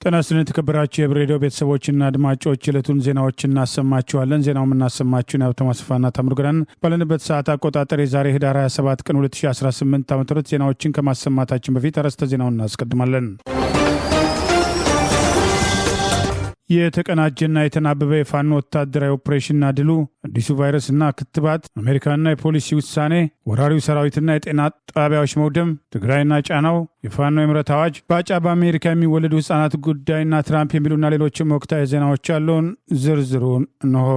ጤና ይስጥልን የተከበራችሁ የብሬዲዮ ቤተሰቦችና አድማጮች የዕለቱን ዜናዎችን እናሰማችኋለን። ዜናው የምናሰማችሁን ሀብታሙ አስፋና ታምሩገን ባለንበት ሰዓት አቆጣጠር የዛሬ ህዳር 27 ቀን 2018 ዓ.ም ዜናዎችን ከማሰማታችን በፊት አርዕስተ ዜናውን እናስቀድማለን። የተቀናጀና የተናበበ የፋኖ ወታደራዊ ኦፕሬሽንና ድሉ፣ አዲሱ ቫይረስና ክትባት፣ አሜሪካና የፖሊሲ ውሳኔ፣ ወራሪው ሰራዊትና የጤና ጣቢያዎች መውደም፣ ትግራይና ጫናው፣ የፋኖ የምህረት አዋጅ፣ ባጫ በአሜሪካ የሚወለዱ ህጻናት ጉዳይና ትራምፕ የሚሉና ሌሎችም ወቅታዊ ዜናዎች ያሉን ዝርዝሩን እንሆ።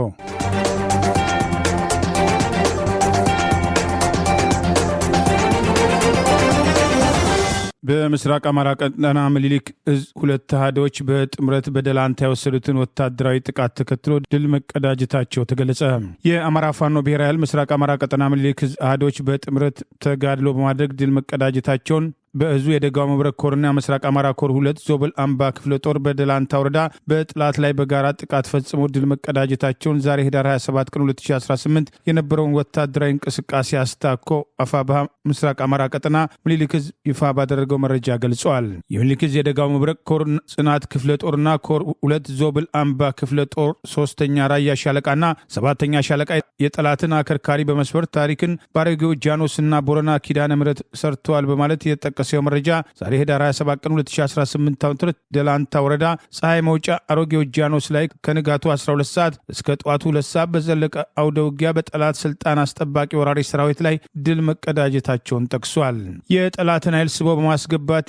በምስራቅ አማራ ቀጠና ምኒልክ እዝ 2 ተሃዶች በጥምረት በደላንታ የወሰዱትን ወታደራዊ ጥቃት ተከትሎ ድል መቀዳጀታቸው ተገለጸ። የአማራ ፋኖ ብሔራዊ ኃይል ምስራቅ አማራ ቀጠና ምኒልክ እዝ አሃዶች በጥምረት ተጋድሎ በማድረግ ድል መቀዳጀታቸውን በእዙ የደጋው መብረቅ ኮርና ምስራቅ አማራ ኮር 2 ዞብል አምባ ክፍለ ጦር በደላንታ ወረዳ በጥላት ላይ በጋራ ጥቃት ፈጽሞ ድል መቀዳጀታቸውን ዛሬ ህዳር 27 ቀን 2018 የነበረውን ወታደራዊ እንቅስቃሴ አስታኮ አፋብኃ ምስራቅ አማራ ቀጠና ምኒልክ እዝ ይፋ ባደረገው መረጃ ገልጿል። የምኒልክ እዝ የደጋው መብረቅ ኮር ጽናት ክፍለ ጦርና ኮር 2 ዞብል አምባ ክፍለ ጦር 3ኛ ራያ ሻለቃና 7ኛ ሻለቃ የጠላትን አከርካሪ በመስበር ታሪክን ባረገው ጃኖስና ቦረና ኪዳነ ምህረት ሰርተዋል በማለት የጠቀሰው መረጃ ዛሬ ህዳር 27 ቀን 2018 ዓ.ም ደላንታ ወረዳ ፀሐይ መውጫ አሮጌው ጃኖስ ላይ ከንጋቱ 12 ሰዓት እስከ ጠዋቱ 2 ሰዓት በዘለቀ አውደ ውጊያ በጠላት ስልጣን አስጠባቂ ወራሪ ሰራዊት ላይ ድል መቀዳጀታቸውን ጠቅሷል። የጠላትን ኃይል ስቦ በማስገባት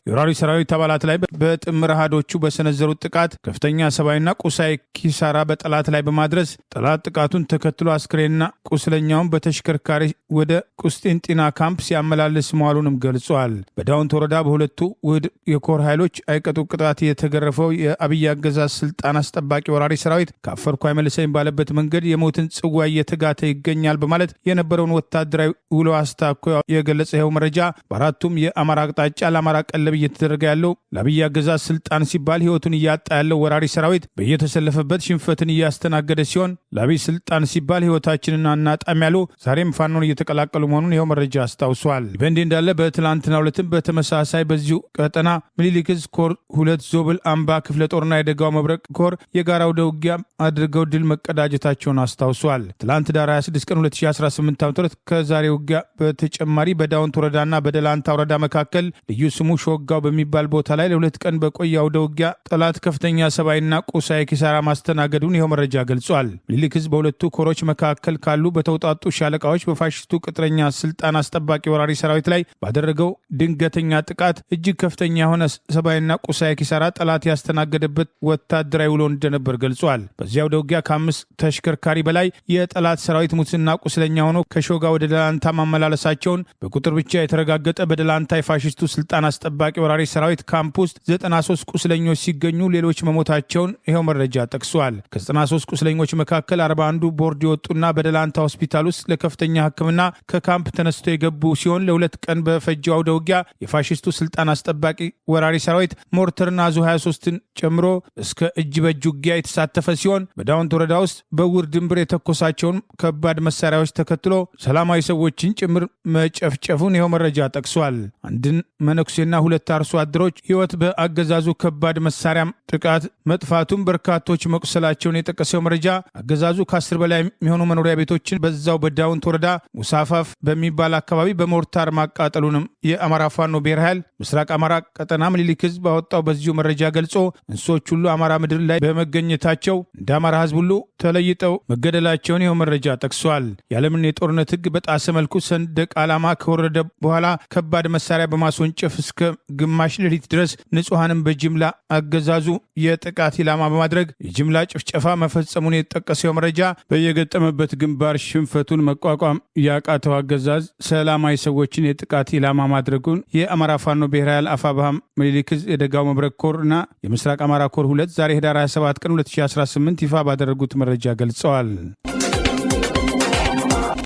የወራሪ ሰራዊት አባላት ላይ በጥምር አሃዶቹ በሰነዘሩት ጥቃት ከፍተኛ ሰብአዊና ቁሳዊ ኪሳራ በጠላት ላይ በማድረስ ጠላት ጥቃቱን ተከትሎ አስክሬንና ቁስለኛውን በተሽከርካሪ ወደ ቁስጤንጢና ካምፕ ሲያመላልስ መዋሉንም ገልጿል። በዳውንት ወረዳ በሁለቱ ውህድ የኮር ኃይሎች አይቀጡ ቅጣት የተገረፈው የአብይ አገዛዝ ስልጣን አስጠባቂ ወራሪ ሰራዊት ካፈርኩ አይመልሰኝ ባለበት መንገድ የሞትን ጽዋ እየተጋተ ይገኛል በማለት የነበረውን ወታደራዊ ውሎ አስታኮ የገለጸ ይኸው መረጃ በአራቱም የአማራ አቅጣጫ ለአማራ ቀለብ እየተደረገ ያለው ለአብይ አገዛዝ ስልጣን ሲባል ህይወቱን እያጣ ያለው ወራሪ ሰራዊት በየተሰለፈበት ሽንፈትን እያስተናገደ ሲሆን ለአብይ ስልጣን ሲባል ህይወታችንን አናጣም ያሉ ዛሬም ፋኖን እየተቀላቀሉ መሆኑን ይኸው መረጃ አስታውሷል። በእንዲህ እንዳለ በትላንትናው ዕለትም በተመሳሳይ በዚሁ ቀጠና ምኒልክ እዝ ኮር 2 ዞብል አምባ ክፍለ ጦርና የደጋው መብረቅ ኮር የጋራ አውደ ውጊያ አድርገው ድል መቀዳጀታቸውን አስታውሷል። ትላንት ዳር 26 ቀን 2018 ዓ.ም ከዛሬ ውጊያ በተጨማሪ በዳውንት ወረዳና በደላንታ ወረዳ መካከል ልዩ ስሙ ሾጋው በሚባል ቦታ ላይ ለ2 ቀን በቆየ አውደ ውጊያ ጠላት ከፍተኛ ሰብአዊና ቁሳዊ ኪሳራ ማስተናገዱን ይኸው መረጃ ገልጿል። ምኒልክ እዝ በሁለቱ ኮሮች መካከል ካሉ በተውጣጡ ሻለቃዎች በፋሽስቱ ቅጥረኛ ስልጣን አስጠባቂ ወራሪ ሰራዊት ላይ ባደረገው ድንገተኛ ጥቃት እጅግ ከፍተኛ የሆነ ሰብአዊና ቁሳዊ ኪሳራ ጠላት ያስተናገደበት ወታደራዊ ውሎ እንደነበር ገልጿል። በዚያው ውጊያ ከ5 ተሽከርካሪ በላይ የጠላት ሰራዊት ሙትና ቁስለኛ ሆኖ ከሾጋ ወደ ደላንታ ማመላለሳቸውን በቁጥር ብቻ የተረጋገጠ በደላንታ የፋሽስቱ ስልጣን አስጠባቂ ወራሪ ሰራዊት ካምፕ ውስጥ 93 ቁስለኞች ሲገኙ ሌሎች መሞታቸውን ይኸው መረጃ ጠቅሷል። ከ93 ቁስለኞች መካከል 41ዱ ቦርድ የወጡና በደላንታ ሆስፒታል ውስጥ ለከፍተኛ ሕክምና ከካምፕ ተነስተው የገቡ ሲሆን ለ2 ቀን በፈጀው አውደ ውጊያ የፋሽስቱ ስልጣን አስጠባቂ ወራሪ ሰራዊት ሞርተርና ዙ 23ን ጨምሮ እስከ እጅ በእጅ ውጊያ የተሳተፈ ሲሆን በዳውንት ወረዳ ውስጥ በውር ድንብር የተኮሳቸውን ከባድ መሳሪያዎች ተከትሎ ሰላማዊ ሰዎችን ጭምር መጨፍጨፉን ይኸው መረጃ ጠቅሷል። አንድን መነኩሴና 2 አርሶ አደሮች ህይወት በአገዛዙ ከባድ መሳሪያም ጥቃት መጥፋቱን በርካቶች መቁሰላቸውን የጠቀሰው መረጃ አገዛዙ ከ10 በላይ የሚሆኑ መኖሪያ ቤቶችን በዛው በዳውንት ወረዳ ሙሳፋፍ በሚባል አካባቢ በሞርታር ማቃጠሉንም የአማራ ፋኖ ብሔራዊ ኃይል ምስራቅ አማራ ቀጠና ምኒልክ እዝ ባወጣው በዚሁ መረጃ ገልጾ እንስሶች ሁሉ አማራ ምድር ላይ በመገኘታቸው እንደ አማራ ህዝብ ሁሉ ተለይጠው መገደላቸውን ይኸው መረጃ ጠቅሷል። የዓለምን የጦርነት ህግ በጣሰ መልኩ ሰንደቅ ዓላማ ከወረደ በኋላ ከባድ መሳሪያ በማስወንጨፍ እስከ ግማሽ ሌሊት ድረስ ንጹሐንም በጅምላ አገዛዙ የጥቃት ኢላማ በማድረግ የጅምላ ጭፍጨፋ መፈጸሙን የጠቀሰው መረጃ በየገጠመበት ግንባር ሽንፈቱን መቋቋም ያቃተው አገዛዝ ሰላማዊ ሰዎችን የጥቃት ኢላማ ማድረጉን የአማራ ፋኖ ብሔራዊ ኃይል አፋብኃ ምኒልክ እዝ የደጋው መብረቅ ኮር እና የምስራቅ አማራ ኮር 2 ዛሬ ህዳር 27 ቀን 2018 ይፋ ባደረጉት መረጃ ገልጸዋል።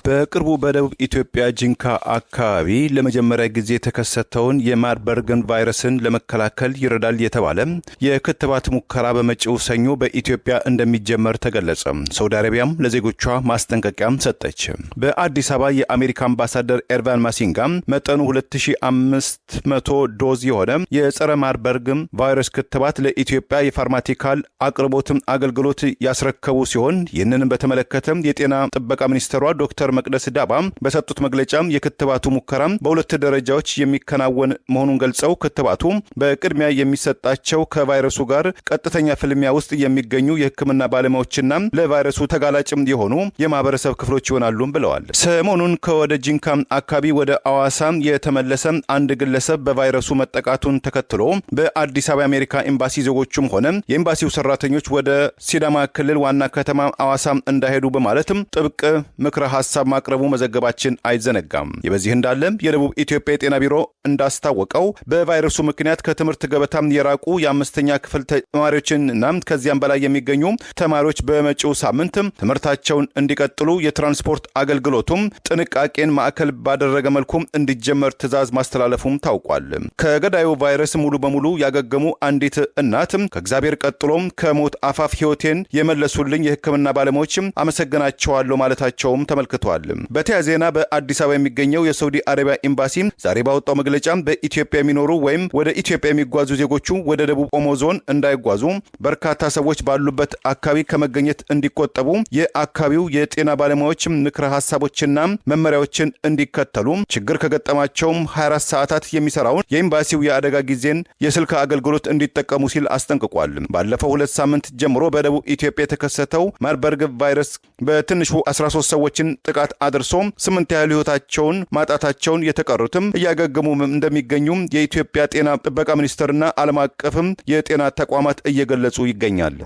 በቅርቡ በደቡብ ኢትዮጵያ ጂንካ አካባቢ ለመጀመሪያ ጊዜ የተከሰተውን የማርበርግን ቫይረስን ለመከላከል ይረዳል የተባለ የክትባት ሙከራ በመጪው ሰኞ በኢትዮጵያ እንደሚጀመር ተገለጸ። ሳውዲ አረቢያም ለዜጎቿ ማስጠንቀቂያም ሰጠች። በአዲስ አበባ የአሜሪካ አምባሳደር ኤርቫን ማሲንጋ መጠኑ 2500 ዶዝ የሆነ የጸረ ማርበርግ ቫይረስ ክትባት ለኢትዮጵያ የፋርማቲካል አቅርቦት አገልግሎት ያስረከቡ ሲሆን ይህንን በተመለከተ የጤና ጥበቃ ሚኒስትሯ ዶክተር መቅደስ ዳባ በሰጡት መግለጫ የክትባቱ ሙከራ በሁለት ደረጃዎች የሚከናወን መሆኑን ገልጸው ክትባቱ በቅድሚያ የሚሰጣቸው ከቫይረሱ ጋር ቀጥተኛ ፍልሚያ ውስጥ የሚገኙ የሕክምና ባለሙያዎችና ለቫይረሱ ተጋላጭም የሆኑ የማህበረሰብ ክፍሎች ይሆናሉ ብለዋል። ሰሞኑን ከወደ ጂንካ አካባቢ ወደ አዋሳ የተመለሰ አንድ ግለሰብ በቫይረሱ መጠቃቱን ተከትሎ በአዲስ አበባ የአሜሪካ ኤምባሲ ዜጎቹም ሆነ የኤምባሲው ሰራተኞች ወደ ሲዳማ ክልል ዋና ከተማ አዋሳ እንዳይሄዱ በማለትም ጥብቅ ምክረ ሐሳብ ማቅረቡ መዘገባችን አይዘነጋም። በዚህ እንዳለ የደቡብ ኢትዮጵያ የጤና ቢሮ እንዳስታወቀው በቫይረሱ ምክንያት ከትምህርት ገበታ የራቁ የአምስተኛ ክፍል ተማሪዎችንና ከዚያም በላይ የሚገኙ ተማሪዎች በመጪው ሳምንት ትምህርታቸውን እንዲቀጥሉ የትራንስፖርት አገልግሎቱም ጥንቃቄን ማዕከል ባደረገ መልኩ እንዲጀመር ትዕዛዝ ማስተላለፉም ታውቋል። ከገዳዩ ቫይረስ ሙሉ በሙሉ ያገገሙ አንዲት እናት ከእግዚአብሔር ቀጥሎም ከሞት አፋፍ ሕይወቴን የመለሱልኝ የሕክምና ባለሙያዎች አመሰግናቸዋለሁ ማለታቸውም ተመልክቷል። በተያያዘ ዜና በአዲስ አበባ የሚገኘው የሳውዲ አረቢያ ኤምባሲ ዛሬ ባወጣው መግለጫ በኢትዮጵያ የሚኖሩ ወይም ወደ ኢትዮጵያ የሚጓዙ ዜጎቹ ወደ ደቡብ ኦሞ ዞን እንዳይጓዙ በርካታ ሰዎች ባሉበት አካባቢ ከመገኘት እንዲቆጠቡ የአካባቢው የጤና ባለሙያዎች ምክረ ሐሳቦችና መመሪያዎችን እንዲከተሉ ችግር ከገጠማቸውም 24 ሰዓታት የሚሰራውን የኤምባሲው የአደጋ ጊዜን የስልክ አገልግሎት እንዲጠቀሙ ሲል አስጠንቅቋል። ባለፈው 2 ሳምንት ጀምሮ በደቡብ ኢትዮጵያ የተከሰተው ማርበርግ ቫይረስ በትንሹ 13 ሰዎችን ጥቃት አድርሶ 8 ያህል ሕይወታቸውን ማጣታቸውን የተቀሩትም እያገገሙ እንደሚገኙ የኢትዮጵያ ጤና ጥበቃ ሚኒስቴርና ዓለም አቀፍም የጤና ተቋማት እየገለጹ ይገኛሉ።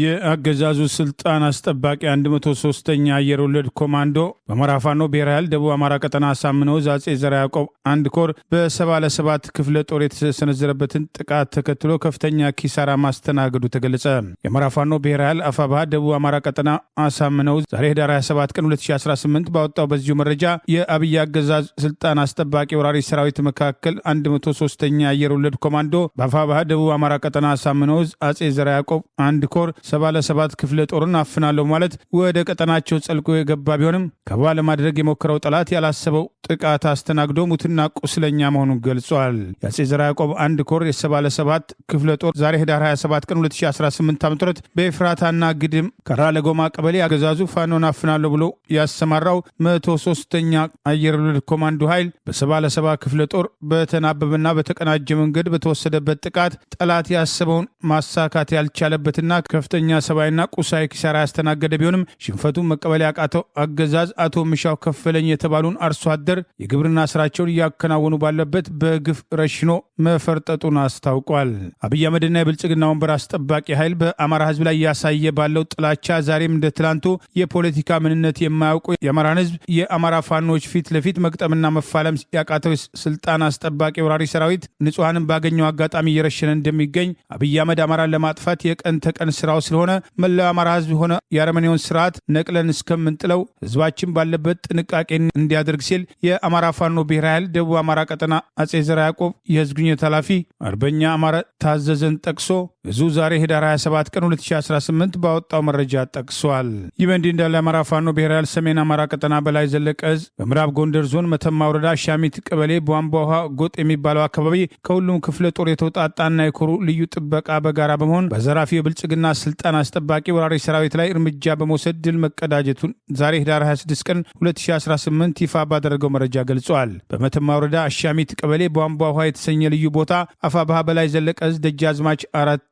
የአገዛዙ ስልጣን አስጠባቂ 103ኛ አየር ወለድ ኮማንዶ በአማራ ፋኖ ብሔራዊ ኃይል ደቡብ አማራ ቀጠና አሳምነው አፄ ዘርዓ ያዕቆብ አንድ ኮር በ77 ክፍለ ጦር የተሰነዘረበትን ጥቃት ተከትሎ ከፍተኛ ኪሳራ ማስተናገዱ ተገለጸ። የአማራ ፋኖ ብሔራዊ ኃይል አፋብኃ ደቡብ አማራ ቀጠና አሳምነው ዛሬ ህዳር 27 ቀን 2018 ባወጣው በዚሁ መረጃ የአብይ አገዛዝ ስልጣን አስጠባቂ ወራሪ ሰራዊት መካከል 103ኛ አየር ወለድ ኮማንዶ በአፋብኃ ደቡብ አማራ ቀጠና አሳምነው አፄ ዘርዓ ያዕቆብ አንድ ኮር 77 ክፍለ ጦርን አፍናለሁ ማለት ወደ ቀጠናቸው ጸልቆ የገባ ቢሆንም ከበባ ለማድረግ የሞከረው ጠላት ያላሰበው ጥቃት አስተናግዶ ሙትና ቁስለኛ መሆኑን ገልጿል። የአፄ ዘርዓ ያዕቆብ አንድ ኮር የ77 ክፍለ ጦር ዛሬ ህዳር 27 ቀን 2018 ዓ.ም በኤፍራታና ግድም ከራ ለጎማ ቀበሌ አገዛዙ ፋኖን አፍናለሁ ብሎ ያሰማራው 103ኛ አየር ወለድ ኮማንዶ ኃይል በ77 ክፍለ ጦር በተናበበና በተቀናጀ መንገድ በተወሰደበት ጥቃት ጠላት ያሰበውን ማሳካት ያልቻለበትና ከፍተኛ ሰብአዊና ቁሳዊ ኪሳራ ያስተናገደ ቢሆንም ሽንፈቱን መቀበል ያቃተው አገዛዝ አቶ ምሻው ከፈለኝ የተባሉን አርሶ አደር የግብርና ስራቸውን እያከናወኑ ባለበት በግፍ ረሽኖ መፈርጠጡን አስታውቋል። አብይ አህመድና የብልጽግና ወንበር አስጠባቂ ኃይል በአማራ ህዝብ ላይ እያሳየ ባለው ጥላቻ ዛሬም እንደ ትላንቱ የፖለቲካ ምንነት የማያውቁ የአማራን ህዝብ የአማራ ፋኖች ፊት ለፊት መቅጠምና መፋለም ያቃተው ስልጣን አስጠባቂ ወራሪ ሰራዊት ንጹሐንን ባገኘው አጋጣሚ እየረሸነ እንደሚገኝ አብይ አህመድ አማራን ለማጥፋት የቀን ተቀን ስራው ስለሆነ መላው አማራ ህዝብ ሆነ የአረመኔውን ስርዓት ነቅለን እስከምንጥለው ህዝባችን ባለበት ጥንቃቄ እንዲያደርግ ሲል የአማራ ፋኖ ብሔራዊ ኃይል ደቡብ አማራ ቀጠና አፄ ዘርዓ ያዕቆብ የህዝብ ግንኙነት ኃላፊ አርበኛ አማረ ታዘዘን ጠቅሶ እዙ ዛሬ ህዳር 27 ቀን 2018 ባወጣው መረጃ ጠቅሷል። ይህ በእንዲህ እንዳለ አማራ ፋኖ ብሔራዊ ኃይል ሰሜን አማራ ቀጠና በላይ ዘለቀ ዕዝ በምዕራብ ጎንደር ዞን መተማ ወረዳ ሻሚት ቀበሌ ቧንቧ ውሃ ጎጥ የሚባለው አካባቢ ከሁሉም ክፍለ ጦር የተውጣጣና የኮሩ ልዩ ጥበቃ በጋራ በመሆን በዘራፊ የብልጽግና ስልጣን አስጠባቂ ወራሪ ሰራዊት ላይ እርምጃ በመውሰድ ድል መቀዳጀቱን ዛሬ ህዳር 26 ቀን 2018 ይፋ ባደረገው መረጃ ገልጿል። በመተማ ወረዳ አሻሚት ቀበሌ ቧንቧ ውሃ የተሰኘ ልዩ ቦታ አፋብኃ በላይ ዘለቀ ዕዝ ደጃዝማች አራተኛ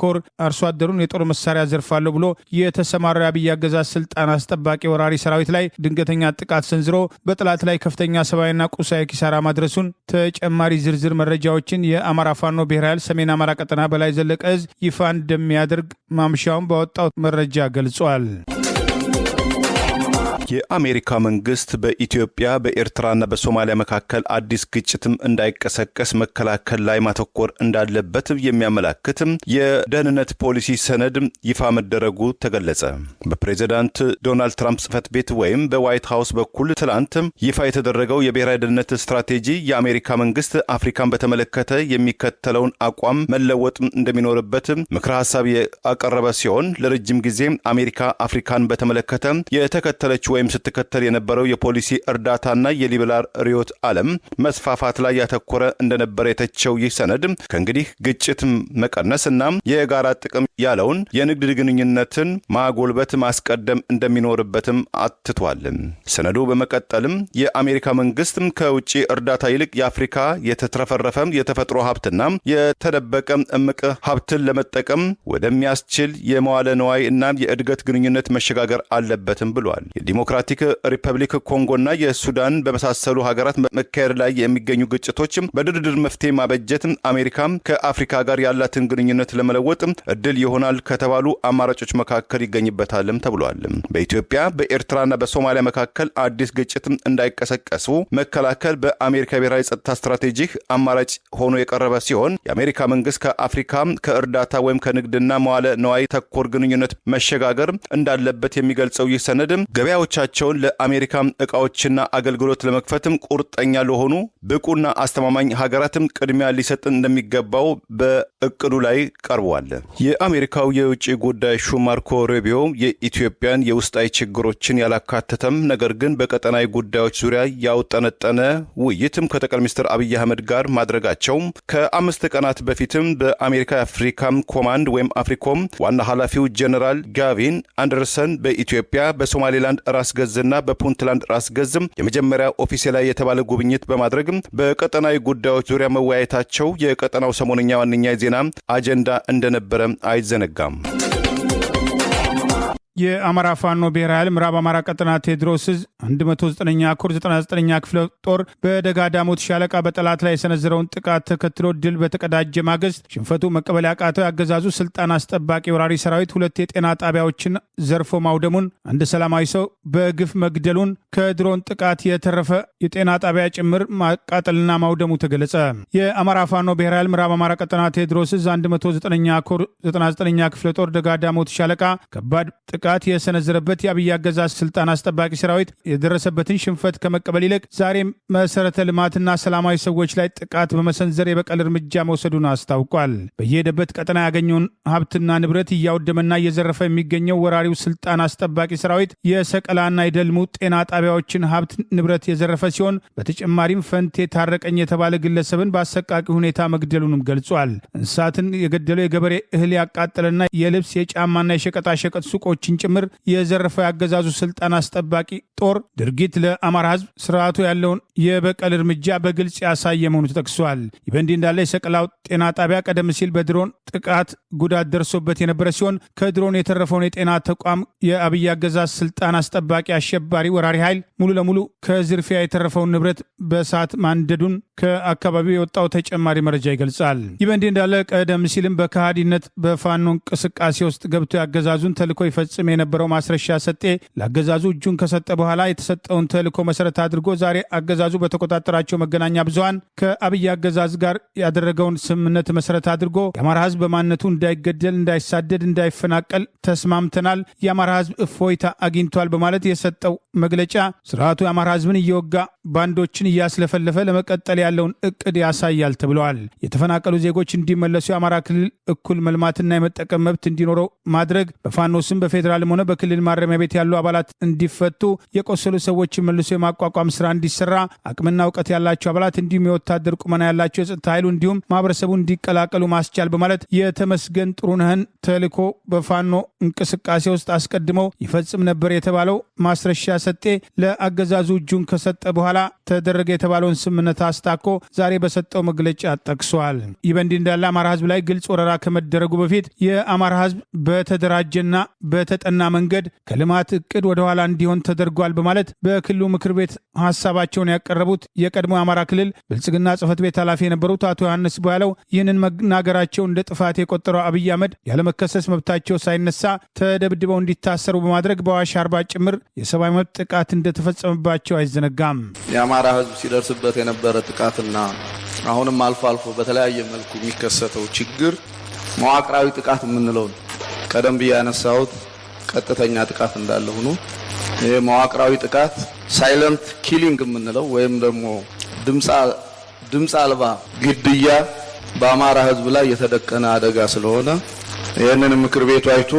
ኮር አርሶ አደሩን የጦር መሳሪያ ዘርፋለሁ ብሎ የተሰማራ የአብይ አገዛዝ ስልጣን አስጠባቂ ወራሪ ሰራዊት ላይ ድንገተኛ ጥቃት ሰንዝሮ በጠላት ላይ ከፍተኛ ሰብአዊና ቁሳዊ ኪሳራ ማድረሱን ተጨማሪ ዝርዝር መረጃዎችን የአማራ ፋኖ ብሔራዊ ኃይል ሰሜን አማራ ቀጠና በላይ ዘለቀ ዕዝ ይፋ እንደሚያደርግ ማምሻውን ባወጣው መረጃ ገልጿል። የአሜሪካ መንግስት በኢትዮጵያ በኤርትራና በሶማሊያ መካከል አዲስ ግጭትም እንዳይቀሰቀስ መከላከል ላይ ማተኮር እንዳለበት የሚያመላክት የደህንነት ፖሊሲ ሰነድ ይፋ መደረጉ ተገለጸ። በፕሬዝዳንት ዶናልድ ትራምፕ ጽህፈት ቤት ወይም በዋይት ሃውስ በኩል ትላንት ይፋ የተደረገው የብሔራዊ ደህንነት ስትራቴጂ የአሜሪካ መንግስት አፍሪካን በተመለከተ የሚከተለውን አቋም መለወጥ እንደሚኖርበት ምክረ ሐሳብ ያቀረበ ሲሆን ለረጅም ጊዜ አሜሪካ አፍሪካን በተመለከተ የተከተለች ወይም ስትከተል የነበረው የፖሊሲ እርዳታና የሊበራል ርዕዮተ ዓለም መስፋፋት ላይ ያተኮረ እንደነበረ የተቸው ይህ ሰነድ ከእንግዲህ ግጭት መቀነስና የጋራ ጥቅም ያለውን የንግድ ግንኙነትን ማጎልበት ማስቀደም እንደሚኖርበትም አትቷል። ሰነዱ በመቀጠልም የአሜሪካ መንግስት ከውጪ እርዳታ ይልቅ የአፍሪካ የተትረፈረፈ የተፈጥሮ ሀብትና የተደበቀ እምቅ ሀብትን ለመጠቀም ወደሚያስችል የመዋለ ንዋይ እና የእድገት ግንኙነት መሸጋገር አለበትም ብሏል። የዲሞክራቲክ ሪፐብሊክ ኮንጎና የሱዳን በመሳሰሉ ሀገራት መካሄድ ላይ የሚገኙ ግጭቶች በድርድር መፍትሄ ማበጀት አሜሪካ ከአፍሪካ ጋር ያላትን ግንኙነት ለመለወጥ እድል ይሆናል ከተባሉ አማራጮች መካከል ይገኝበታልም ተብሏል። በኢትዮጵያ በኤርትራና በሶማሊያ መካከል አዲስ ግጭት እንዳይቀሰቀሱ መከላከል በአሜሪካ ብሔራዊ ጸጥታ ስትራቴጂ አማራጭ ሆኖ የቀረበ ሲሆን የአሜሪካ መንግስት ከአፍሪካ ከእርዳታ ወይም ከንግድና መዋለ ንዋይ ተኮር ግንኙነት መሸጋገር እንዳለበት የሚገልጸው ይህ ሰነድ ገበያዎቻቸውን ለአሜሪካ ዕቃዎችና አገልግሎት ለመክፈትም ቁርጠኛ ለሆኑ ብቁና አስተማማኝ ሀገራትም ቅድሚያ ሊሰጥ እንደሚገባው በእቅዱ ላይ ቀርቧል። የአሜሪካው የውጭ ጉዳይ ሹም ማርኮ ሩቢዮ የኢትዮጵያን የውስጣዊ ችግሮችን ያላካተተም ነገር ግን በቀጠናዊ ጉዳዮች ዙሪያ ያውጠነጠነ ውይይትም ከጠቅላይ ሚኒስትር አብይ አህመድ ጋር ማድረጋቸው ከ5 ቀናት በፊትም በአሜሪካ የአፍሪካ ኮማንድ ወይም አፍሪኮም ዋና ኃላፊው ጀነራል ጋቪን አንደርሰን በኢትዮጵያ በሶማሌላንድ ራስ ገዝና በፑንትላንድ ራስ ገዝም የመጀመሪያ ኦፊሴላዊ የተባለ ጉብኝት በማድረግ በቀጠናዊ ጉዳዮች ዙሪያ መወያየታቸው የቀጠናው ሰሞነኛ ዋነኛ የዜና አጀንዳ እንደነበረ አይዘነጋም። የአማራ ፋኖ ብሔራዊ ኃይል ምዕራብ አማራ ቀጠና ቴዎድሮስ ዕዝ 109ኛ ኮር 99ኛ ክፍለ ጦር በደጋ ዳሞት ሻለቃ በጠላት ላይ የሰነዘረውን ጥቃት ተከትሎ ድል በተቀዳጀ ማግስት ሽንፈቱ መቀበል ያቃተው ያገዛዙ ስልጣን አስጠባቂ ወራሪ ሰራዊት 2 የጤና ጣቢያዎችን ዘርፎ ማውደሙን፣ አንድ ሰላማዊ ሰው በግፍ መግደሉን፣ ከድሮን ጥቃት የተረፈ የጤና ጣቢያ ጭምር ማቃጠልና ማውደሙ ተገለጸ። የአማራ ፋኖ ብሔራዊ ኃይል ምዕራብ አማራ ቀጠና ቴዎድሮስ ዕዝ 109ኛ ኮር 99ኛ ክፍለ ጦር ደጋ ዳሞት ሻለቃ ከባድ ጥቃት የሰነዘረበት የአብይ አገዛዝ ስልጣን አስጠባቂ ሰራዊት የደረሰበትን ሽንፈት ከመቀበል ይልቅ ዛሬም መሰረተ ልማትና ሰላማዊ ሰዎች ላይ ጥቃት በመሰንዘር የበቀል እርምጃ መውሰዱን አስታውቋል። በየሄደበት ቀጠና ያገኘውን ሀብትና ንብረት እያወደመና እየዘረፈ የሚገኘው ወራሪው ስልጣን አስጠባቂ ሰራዊት የሰቀላና የደልሙ ጤና ጣቢያዎችን ሀብት ንብረት የዘረፈ ሲሆን በተጨማሪም ፈንቴ ታረቀኝ የተባለ ግለሰብን በአሰቃቂ ሁኔታ መግደሉንም ገልጿል። እንስሳትን የገደለው የገበሬ እህል ያቃጠለና የልብስ የጫማና የሸቀጣሸቀጥ ሱቆችን ጭምር የዘረፈው ያገዛዙ ስልጣን አስጠባቂ ጦር ድርጊት ለአማራ ሕዝብ ስርዓቱ ያለውን የበቀል እርምጃ በግልጽ ያሳየ መሆኑ ተጠቅሷል። ይህ በእንዲህ እንዳለ የሰቀላው ጤና ጣቢያ ቀደም ሲል በድሮን ጥቃት ጉዳት ደርሶበት የነበረ ሲሆን ከድሮን የተረፈውን የጤና ተቋም የአብይ አገዛዝ ስልጣን አስጠባቂ አሸባሪ ወራሪ ኃይል ሙሉ ለሙሉ ከዝርፊያ የተረፈውን ንብረት በእሳት ማንደዱን ከአካባቢው የወጣው ተጨማሪ መረጃ ይገልጻል። ይህ በእንዲህ እንዳለ ቀደም ሲልም በከሃዲነት በፋኖ እንቅስቃሴ ውስጥ ገብቶ ያገዛዙን ተልዕኮ ይፈጽም የነበረው ማስረሻ ሰጤ ለአገዛዙ እጁን ከሰጠ በኋላ የተሰጠውን ተልዕኮ መሰረት አድርጎ ዛሬ አገዛዙ በተቆጣጠራቸው መገናኛ ብዙሃን ከአብይ አገዛዝ ጋር ያደረገውን ስምምነት መሰረት አድርጎ የአማራ ሕዝብ በማንነቱ እንዳይገደል፣ እንዳይሳደድ፣ እንዳይፈናቀል ተስማምተናል፣ የአማራ ሕዝብ እፎይታ አግኝቷል በማለት የሰጠው መግለጫ ስርዓቱ የአማራ ሕዝብን እየወጋ ባንዶችን እያስለፈለፈ ለመቀጠል ያለውን እቅድ ያሳያል ተብለዋል። የተፈናቀሉ ዜጎች እንዲመለሱ የአማራ ክልል እኩል መልማትና የመጠቀም መብት እንዲኖረው ማድረግ፣ በፋኖ ስም በፌዴራልም ሆነ በክልል ማረሚያ ቤት ያሉ አባላት እንዲፈቱ፣ የቆሰሉ ሰዎችን መልሶ የማቋቋም ስራ እንዲሰራ፣ አቅምና እውቀት ያላቸው አባላት እንዲሁም የወታደር ቁመና ያላቸው የጸጥታ ኃይሉ እንዲሁም ማህበረሰቡ እንዲቀላቀሉ ማስቻል በማለት የተመስገን ጥሩነህን ተልዕኮ በፋኖ እንቅስቃሴ ውስጥ አስቀድመው ይፈጽም ነበር የተባለው ማስረሻ ሰጤ ለአገዛዙ እጁን ከሰጠ በኋላ ተደረገ የተባለውን ስምምነት አስታኮ ዛሬ በሰጠው መግለጫ ጠቅሷል። ይህ በእንዲህ እንዳለ አማራ ህዝብ ላይ ግልጽ ወረራ ከመደረጉ በፊት የአማራ ህዝብ በተደራጀና በተጠና መንገድ ከልማት እቅድ ወደ ኋላ እንዲሆን ተደርጓል በማለት በክልሉ ምክር ቤት ሀሳባቸውን ያቀረቡት የቀድሞ የአማራ ክልል ብልጽግና ጽህፈት ቤት ኃላፊ የነበሩት አቶ ዮሐንስ ቦያለው ይህንን መናገራቸው እንደ ጥፋት የቆጠረው አብይ አህመድ ያለመከሰስ መብታቸው ሳይነሳ ተደብድበው እንዲታሰሩ በማድረግ በአዋሽ አርባ ጭምር የሰብአዊ መብት ጥቃት እንደተፈጸመባቸው አይዘነጋም። የአማራ ህዝብ ሲደርስበት የነበረ ጥቃትና አሁንም አልፎ አልፎ በተለያየ መልኩ የሚከሰተው ችግር መዋቅራዊ ጥቃት የምንለው ነው። ቀደም ብዬ ያነሳሁት ቀጥተኛ ጥቃት እንዳለ ሆኖ ይሄ መዋቅራዊ ጥቃት ሳይለንት ኪሊንግ የምንለው ወይም ደግሞ ድምፅ አልባ ግድያ በአማራ ህዝብ ላይ የተደቀነ አደጋ ስለሆነ ይህንን ምክር ቤቱ አይቶ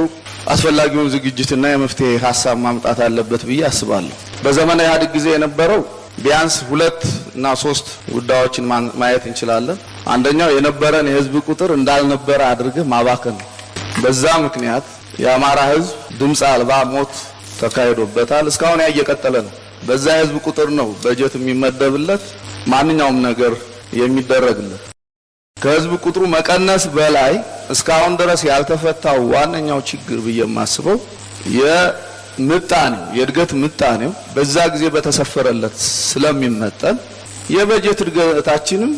አስፈላጊውን ዝግጅትና የመፍትሄ ሀሳብ ማምጣት አለበት ብዬ አስባለሁ። በዘመነ ኢህአዴግ ጊዜ የነበረው ቢያንስ 2 እና 3 ጉዳዮችን ማየት እንችላለን። አንደኛው የነበረን የህዝብ ቁጥር እንዳልነበረ አድርገህ ማባከን ነው። በዛ ምክንያት የአማራ ህዝብ ድምፅ አልባ ሞት ተካሂዶበታል። እስካሁን ያየቀጠለ ነው። በዛ የህዝብ ቁጥር ነው በጀት የሚመደብለት ማንኛውም ነገር የሚደረግለት። ከህዝብ ቁጥሩ መቀነስ በላይ እስካሁን ድረስ ያልተፈታው ዋነኛው ችግር ብዬ የማስበው የእድገት ምጣኔው በዛ ጊዜ በተሰፈረለት ስለሚመጠን የበጀት እድገታችንም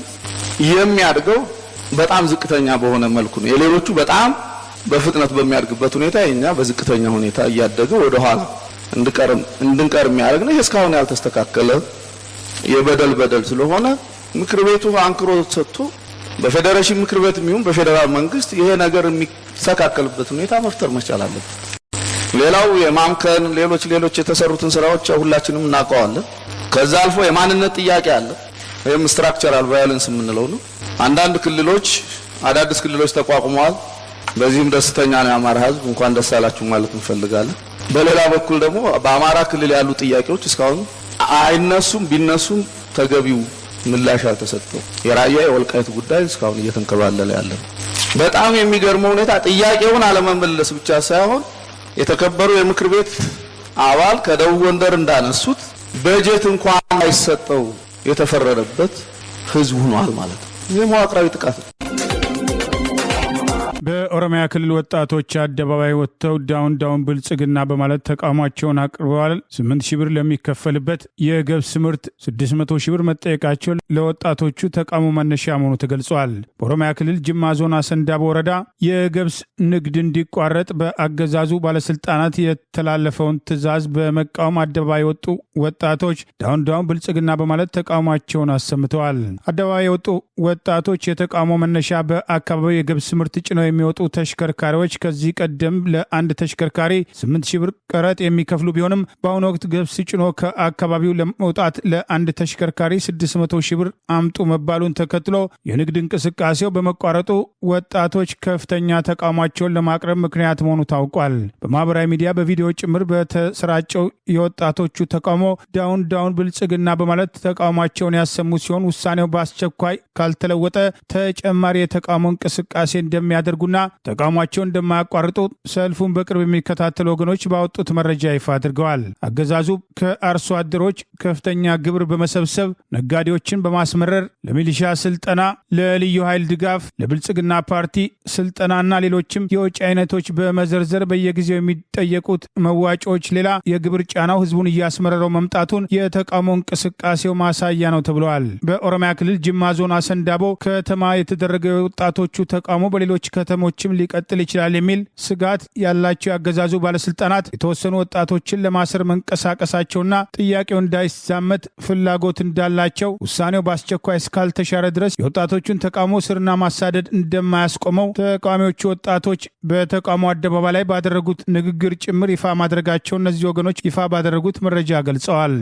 የሚያድገው በጣም ዝቅተኛ በሆነ መልኩ ነው። የሌሎቹ በጣም በፍጥነት በሚያድግበት ሁኔታ የኛ በዝቅተኛ ሁኔታ እያደገ ወደ ኋላ እንድንቀር የሚያደርግ ነው። እስካሁን ያልተስተካከለ የበደል ስለሆነ ምክር ቤቱ አንክሮ ሰጥቶ በፌዴሬሽን ምክር ቤት የሚሆን በፌደራል መንግስት ይሄ ነገር የሚስተካከልበት ሁኔታ መፍጠር መቻል አለበት። ሌላው የማምከን ሌሎች የተሰሩትን ስራዎች ሁላችንም እናውቀዋለን። ከዛ አልፎ የማንነት ጥያቄ አለ። ይሄም ስትራክቸራል ቫዮለንስ የምንለው ነው። አንዳንድ ክልሎች አዳዲስ ክልሎች ተቋቁመዋል። በዚህም ደስተኛ ነው የአማራ ህዝብ፣ እንኳን ደስ አላችሁ ማለት እንፈልጋለን። በሌላ በኩል ደግሞ በአማራ ክልል ያሉ ጥያቄዎች እስካሁን አይነሱም፣ ቢነሱም ተገቢው ምላሽ አልተሰጠው። የራያ የወልቃይት ጉዳይ እስካሁን እየተንከባለለ ያለ ነው። በጣም የሚገርመው ሁኔታ ጥያቄውን አለመመለስ ብቻ ሳይሆን የተከበሩ የምክር ቤት አባል ከደቡብ ጎንደር እንዳነሱት በጀት እንኳን አይሰጠው የተፈረደበት ህዝብ ሆኗል ማለት ነው። ይህ መዋቅራዊ ጥቃት ነው። በኦሮሚያ ክልል ወጣቶች አደባባይ ወጥተው ዳውን ብልጽግና በማለት ተቃውሟቸውን አቅርበዋል። 8,000 ብር ለሚከፈልበት የገብስ ምርት 600,000 ብር መጠየቃቸው ለወጣቶቹ ተቃውሞ መነሻ መሆኑ ተገልጿል። በኦሮሚያ ክልል ጅማ ዞን አሰንዳቦ ወረዳ የገብስ ንግድ እንዲቋረጥ በአገዛዙ ባለስልጣናት የተላለፈውን ትዕዛዝ በመቃወም አደባባይ የወጡ ወጣቶች ዳውን ብልጽግና በማለት ተቃውሟቸውን አሰምተዋል። አደባባይ የወጡ ወጣቶች የተቃውሞ መነሻ በአካባቢው የገብስ ምርት ጭነው የሚወጡ ተሽከርካሪዎች ከዚህ ቀደም ለአንድ ተሽከርካሪ 8,000 ብር ቀረጥ የሚከፍሉ ቢሆንም በአሁኑ ወቅት ገብስ ጭኖ ከአካባቢው ለመውጣት ለአንድ ተሽከርካሪ 600,000 ብር አምጡ መባሉን ተከትሎ የንግድ እንቅስቃሴው በመቋረጡ ወጣቶች ከፍተኛ ተቃውሟቸውን ለማቅረብ ምክንያት መሆኑ ታውቋል። በማህበራዊ ሚዲያ በቪዲዮ ጭምር በተሰራጨው የወጣቶቹ ተቃውሞ ዳውን ብልጽግና በማለት ተቃውሟቸውን ያሰሙ ሲሆን ውሳኔው በአስቸኳይ ካልተለወጠ ተጨማሪ የተቃውሞ እንቅስቃሴ እንደሚያደርጉና ተቃውሟቸውን እንደማያቋርጡ ሰልፉን በቅርብ የሚከታተሉ ወገኖች ባወጡት መረጃ ይፋ አድርገዋል። አገዛዙ ከአርሶ አደሮች ከፍተኛ ግብር በመሰብሰብ ነጋዴዎችን በማስመረር ለሚሊሻ ስልጠና፣ ለልዩ ኃይል ድጋፍ፣ ለብልጽግና ፓርቲ ስልጠናና ሌሎችም የወጪ አይነቶች በመዘርዘር በየጊዜው የሚጠየቁት መዋጮዎች ሌላ የግብር ጫናው ህዝቡን እያስመረረው መምጣቱን የተቃውሞ እንቅስቃሴው ማሳያ ነው ተብለዋል። በኦሮሚያ ክልል ጅማ ዞን አሰንዳቦ ከተማ የተደረገው የወጣቶቹ ተቃውሞ በሌሎች ከተሞችም ሊቀጥል ይችላል የሚል ስጋት ያላቸው ያገዛዙ ባለስልጣናት የተወሰኑ ወጣቶችን ለማሰር መንቀሳቀሳቸውና ጥያቄው እንዳይዛመት ፍላጎት እንዳላቸው ውሳኔው በአስቸኳይ እስካልተሻረ ድረስ የወጣቶቹን ተቃውሞ ስርና ማሳደድ እንደማያስቆመው ተቃዋሚዎቹ ወጣቶች በተቃውሞ አደባባይ ላይ ባደረጉት ንግግር ጭምር ይፋ ማድረጋቸው እነዚህ ወገኖች ይፋ ባደረጉት መረጃ ገልጸዋል።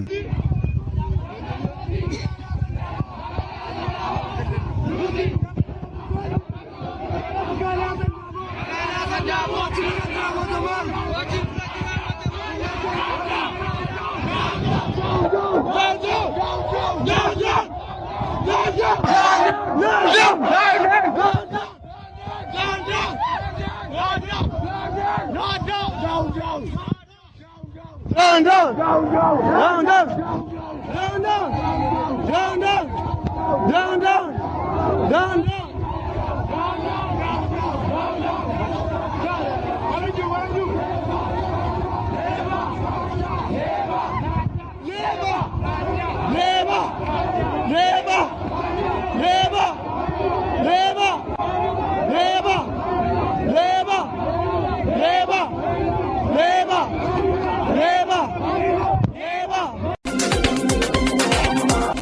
Down.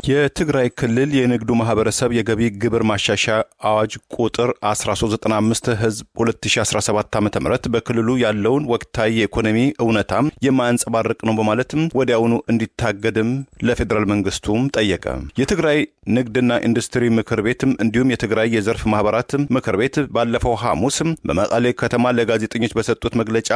የትግራይ ክልል የንግዱ ማህበረሰብ የገቢ ግብር ማሻሻያ አዋጅ ቁጥር 1395 ህዝብ 2017 ዓ.ም በክልሉ ያለውን ወቅታዊ የኢኮኖሚ እውነታ የማያንጸባርቅ ነው በማለትም ወዲያውኑ እንዲታገድም ለፌዴራል መንግስቱም ጠየቀ። የትግራይ ንግድና ኢንዱስትሪ ምክር ቤትም እንዲሁም የትግራይ የዘርፍ ማህበራት ምክር ቤት ባለፈው ሐሙስ በመቀሌ ከተማ ለጋዜጠኞች በሰጡት መግለጫ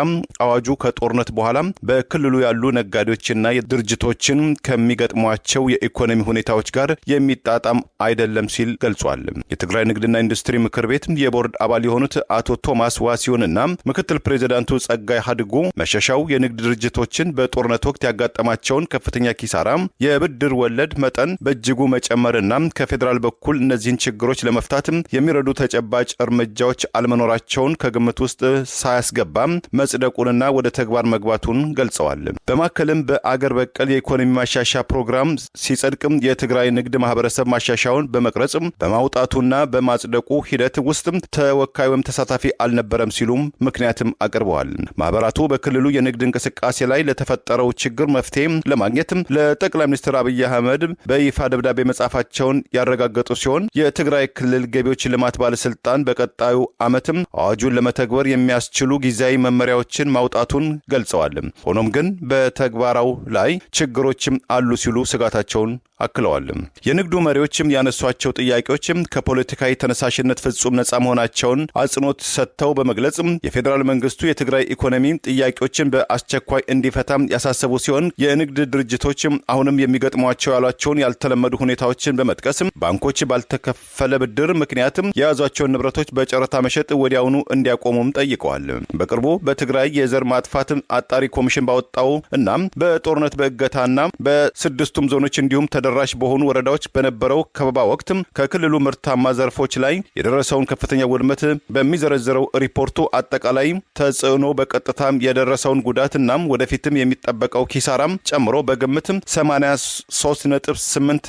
አዋጁ ከጦርነት በኋላ በክልሉ ያሉ ነጋዴዎችና ድርጅቶችን ከሚገጥሟቸው የኢኮኖሚ ሁኔታዎች ጋር የሚጣጣም አይደለም ሲል ገልጿል። የትግራይ ንግድና ኢንዱስትሪ ምክር ቤት የቦርድ አባል የሆኑት አቶ ቶማስ ዋሲዮንና ምክትል ፕሬዚዳንቱ ጸጋይ ሀድጉ መሸሻው የንግድ ድርጅቶችን በጦርነት ወቅት ያጋጠማቸውን ከፍተኛ ኪሳራ፣ የብድር ወለድ መጠን በእጅጉ መጨመርና ከፌዴራል በኩል እነዚህን ችግሮች ለመፍታት የሚረዱ ተጨባጭ እርምጃዎች አለመኖራቸውን ከግምት ውስጥ ሳያስገባ መጽደቁንና ወደ ተግባር መግባቱን ገልጸዋል። በማከልም በአገር በቀል የኢኮኖሚ ማሻሻያ ፕሮግራም ሲጸድቅም የትግራይ ንግድ ማህበረሰብ ማሻሻያውን በመቅረጽ በማውጣቱና በማጽደቁ ሂደት ውስጥ ተወካይ ወይም ተሳታፊ አልነበረም ሲሉም ምክንያትም አቅርበዋል። ማህበራቱ በክልሉ የንግድ እንቅስቃሴ ላይ ለተፈጠረው ችግር መፍትሄ ለማግኘት ለጠቅላይ ሚኒስትር አብይ አህመድ በይፋ ደብዳቤ መጻፋቸውን ያረጋገጡ ሲሆን የትግራይ ክልል ገቢዎች ልማት ባለስልጣን በቀጣዩ ዓመትም አዋጁን ለመተግበር የሚያስችሉ ጊዜያዊ መመሪያዎችን ማውጣቱን ገልጸዋል። ሆኖም ግን በተግባራው ላይ ችግሮችም አሉ ሲሉ ስጋታቸውን አክለዋል። የንግዱ መሪዎችም ያነሷቸው ጥያቄዎችም ከፖለቲካዊ ተነሳሽነት ፍጹም ነጻ መሆናቸውን አጽንኦት ሰጥተው በመግለጽ የፌዴራል መንግስቱ የትግራይ ኢኮኖሚ ጥያቄዎችን በአስቸኳይ እንዲፈታ ያሳሰቡ ሲሆን የንግድ ድርጅቶችም አሁንም የሚገጥሟቸው ያሏቸውን ያልተለመዱ ሁኔታዎችን በመጥቀስ ባንኮች ባልተከፈለ ብድር ምክንያትም የያዟቸውን ንብረቶች በጨረታ መሸጥ ወዲያውኑ እንዲያቆሙም ጠይቀዋል። በቅርቡ በትግራይ የዘር ማጥፋት አጣሪ ኮሚሽን ባወጣው እና በጦርነት በእገታና በስድስቱም ዞኖች እንዲሁም ተደራሽ በሆኑ ወረዳዎች በነበረው ከበባ ወቅት ከክልሉ ምርታማ ዘርፎች ላይ የደረሰውን ከፍተኛ ውድመት በሚዘረዝረው ሪፖርቱ አጠቃላይ ተጽዕኖ በቀጥታም የደረሰውን ጉዳትና ወደፊትም የሚጠበቀው ኪሳራም ጨምሮ በግምት 83.84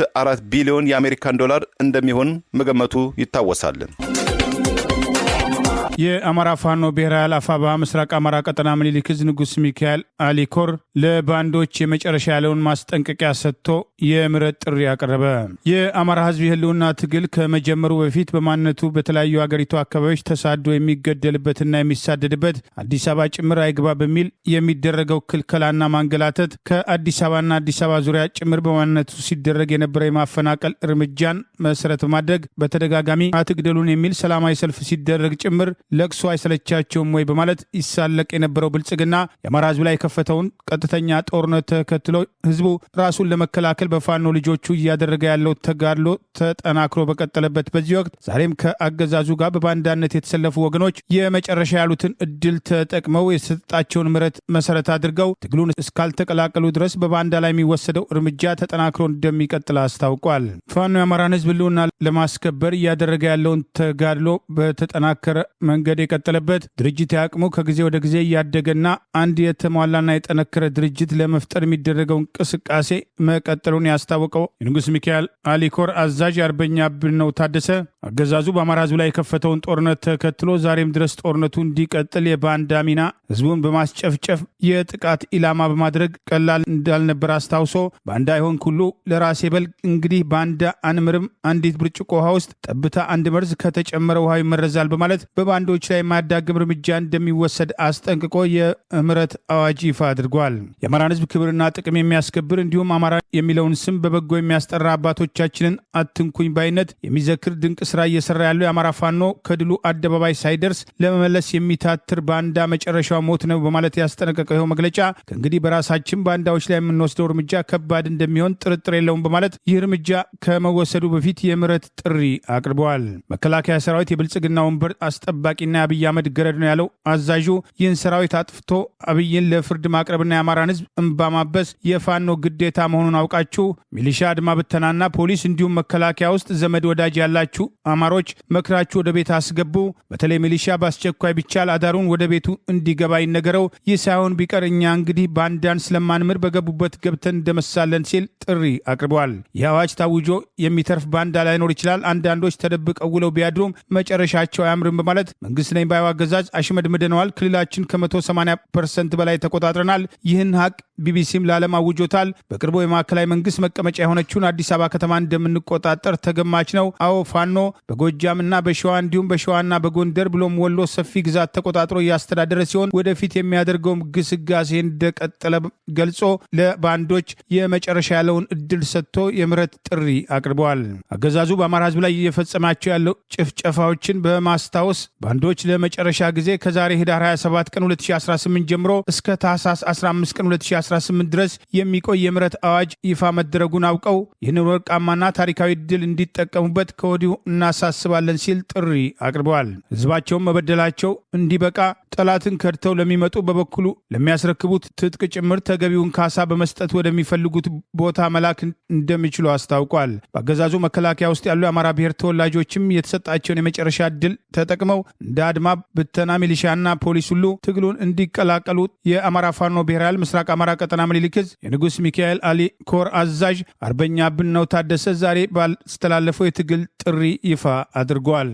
ቢሊዮን የአሜሪካን ዶላር እንደሚሆን መገመቱ ይታወሳል። የአማራ ፋኖ ብሔራዊ ኃይል አፋባ ምስራቅ አማራ ቀጠና ምኒልክ ዕዝ ንጉስ ሚካኤል አሊኮር ለባንዶች የመጨረሻ ያለውን ማስጠንቀቂያ ሰጥቶ የምህረት ጥሪ ያቀረበ። የአማራ ህዝብ የህልውና ትግል ከመጀመሩ በፊት በማንነቱ በተለያዩ አገሪቱ አካባቢዎች ተሳዶ የሚገደልበትና የሚሳደድበት አዲስ አበባ ጭምር አይግባ በሚል የሚደረገው ክልከላና ማንገላተት ከአዲስ አበባና አዲስ አበባ ዙሪያ ጭምር በማንነቱ ሲደረግ የነበረ የማፈናቀል እርምጃን መሰረት በማድረግ በተደጋጋሚ አትግደሉን የሚል ሰላማዊ ሰልፍ ሲደረግ ጭምር ለቅሶ አይሰለቻቸውም ወይ በማለት ይሳለቅ የነበረው ብልጽግና የአማራ ህዝብ ላይ የከፈተውን ቀጥተኛ ጦርነት ተከትሎ ህዝቡ ራሱን ለመከላከል በፋኖ ልጆቹ እያደረገ ያለው ተጋድሎ ተጠናክሮ በቀጠለበት በዚህ ወቅት ዛሬም ከአገዛዙ ጋር በባንዳነት የተሰለፉ ወገኖች የመጨረሻ ያሉትን እድል ተጠቅመው የሰጣቸውን ምህረት መሰረት አድርገው ትግሉን እስካልተቀላቀሉ ድረስ በባንዳ ላይ የሚወሰደው እርምጃ ተጠናክሮ እንደሚቀጥል አስታውቋል። ፋኖ የአማራን ህዝብ ህልውና ለማስከበር እያደረገ ያለውን ተጋድሎ በተጠናከረ መንገድ የቀጠለበት ድርጅት ያቅሙ ከጊዜ ወደ ጊዜ እያደገና አንድ የተሟላና የጠነከረ ድርጅት ለመፍጠር የሚደረገው እንቅስቃሴ መቀጠሉን ያስታወቀው የንጉስ ሚካኤል አሊኮር አዛዥ አርበኛ አብነው ታደሰ አገዛዙ በአማራ ህዝብ ላይ የከፈተውን ጦርነት ተከትሎ ዛሬም ድረስ ጦርነቱ እንዲቀጥል የባንዳ ሚና ህዝቡን በማስጨፍጨፍ የጥቃት ኢላማ በማድረግ ቀላል እንዳልነበር አስታውሶ ባንዳ ይሆን ሁሉ ለራሴ በል እንግዲህ ባንዳ አንምርም፣ አንዲት ብርጭቆ ውሃ ውስጥ ጠብታ አንድ መርዝ ከተጨመረ ውሃ ይመረዛል በማለት በባንዶች ላይ የማያዳግም እርምጃ እንደሚወሰድ አስጠንቅቆ የምህረት አዋጅ ይፋ አድርጓል። የአማራን ህዝብ ክብርና ጥቅም የሚያስከብር እንዲሁም አማራ የሚለውን ስም በበጎ የሚያስጠራ አባቶቻችንን አትንኩኝ ባይነት የሚዘክር ድንቅ ስራ እየሰራ ያለው የአማራ ፋኖ ከድሉ አደባባይ ሳይደርስ ለመመለስ የሚታትር ባንዳ መጨረሻው ሞት ነው በማለት ያስጠነቀቀው ይኸው መግለጫ ከእንግዲህ በራሳችን ባንዳዎች ላይ የምንወስደው እርምጃ ከባድ እንደሚሆን ጥርጥር የለውም በማለት ይህ እርምጃ ከመወሰዱ በፊት የምህረት ጥሪ አቅርበዋል። መከላከያ ሰራዊት የብልጽግና ወንበር አስጠባቂና የአብይ አህመድ ገረድ ነው ያለው አዛዡ ይህን ሰራዊት አጥፍቶ አብይን ለፍርድ ማቅረብና የአማራን ህዝብ እንባ ማበስ የፋኖ ግዴታ መሆኑን አውቃችሁ ሚሊሻ፣ አድማ ብተናና ፖሊስ እንዲሁም መከላከያ ውስጥ ዘመድ ወዳጅ ያላችሁ አማሮች መክራችሁ ወደ ቤት አስገቡ። በተለይ ሚሊሻ በአስቸኳይ ቢቻል አዳሩን ወደ ቤቱ እንዲገባ ይነገረው። ይህ ሳይሆን ቢቀር እኛ እንግዲህ ባንዳን ስለማንምር በገቡበት ገብተን እንደመሳለን ሲል ጥሪ አቅርበዋል። ይህ አዋጅ ታውጆ የሚተርፍ ባንዳ ላይኖር ይችላል። አንዳንዶች ተደብቀው ውለው ቢያድሩም መጨረሻቸው አያምርም በማለት መንግስት ነኝ ባዩ አገዛዝ አሽመድምደነዋል፣ ክልላችን ከ180% በላይ ተቆጣጥረናል። ይህን ሀቅ ቢቢሲም ለዓለም አውጆታል። በቅርቡ የማዕከላዊ መንግስት መቀመጫ የሆነችውን አዲስ አበባ ከተማ እንደምንቆጣጠር ተገማች ነው። አዎ ፋኖ በጎጃምና በሸዋ እንዲሁም በሸዋና በጎንደር ብሎም ወሎ ሰፊ ግዛት ተቆጣጥሮ እያስተዳደረ ሲሆን ወደፊት የሚያደርገውም ግስጋሴ እንደቀጠለ ገልጾ ለባንዶች የመጨረሻ ያለውን እድል ሰጥቶ የምህረት ጥሪ አቅርበዋል። አገዛዙ በአማራ ህዝብ ላይ እየፈጸማቸው ያለው ጭፍጨፋዎችን በማስታወስ ባንዶች ለመጨረሻ ጊዜ ከዛሬ ህዳር 27 ቀን 2018 ጀምሮ እስከ ታህሳስ 15 ቀን 2018 ድረስ የሚቆይ የምህረት አዋጅ ይፋ መደረጉን አውቀው ይህንን ወርቃማና ታሪካዊ ድል እንዲጠቀሙበት ከወዲሁ እናሳስባለን ሲል ጥሪ አቅርበዋል። ህዝባቸውን መበደላቸው እንዲበቃ ጠላትን ከድተው ለሚመጡ በበኩሉ ለሚያስረክቡት ትጥቅ ጭምር ተገቢውን ካሳ በመስጠት ወደሚፈልጉት ቦታ መላክ እንደሚችሉ አስታውቋል። በአገዛዙ መከላከያ ውስጥ ያሉ የአማራ ብሔር ተወላጆችም የተሰጣቸውን የመጨረሻ ድል ተጠቅመው እንደ አድማ ብተና ሚሊሻና ፖሊስ ሁሉ ትግሉን እንዲቀላቀሉ የአማራ ፋኖ ብሔራዊ ኃይል ምስራቅ አማራ ቀጠና ምኒልክ ዕዝ የንጉስ ሚካኤል አሊ ኮር አዛዥ አርበኛ ብነው ታደሰ ዛሬ ባስተላለፈው የትግል ጥሪ ይፋ አድርጓል።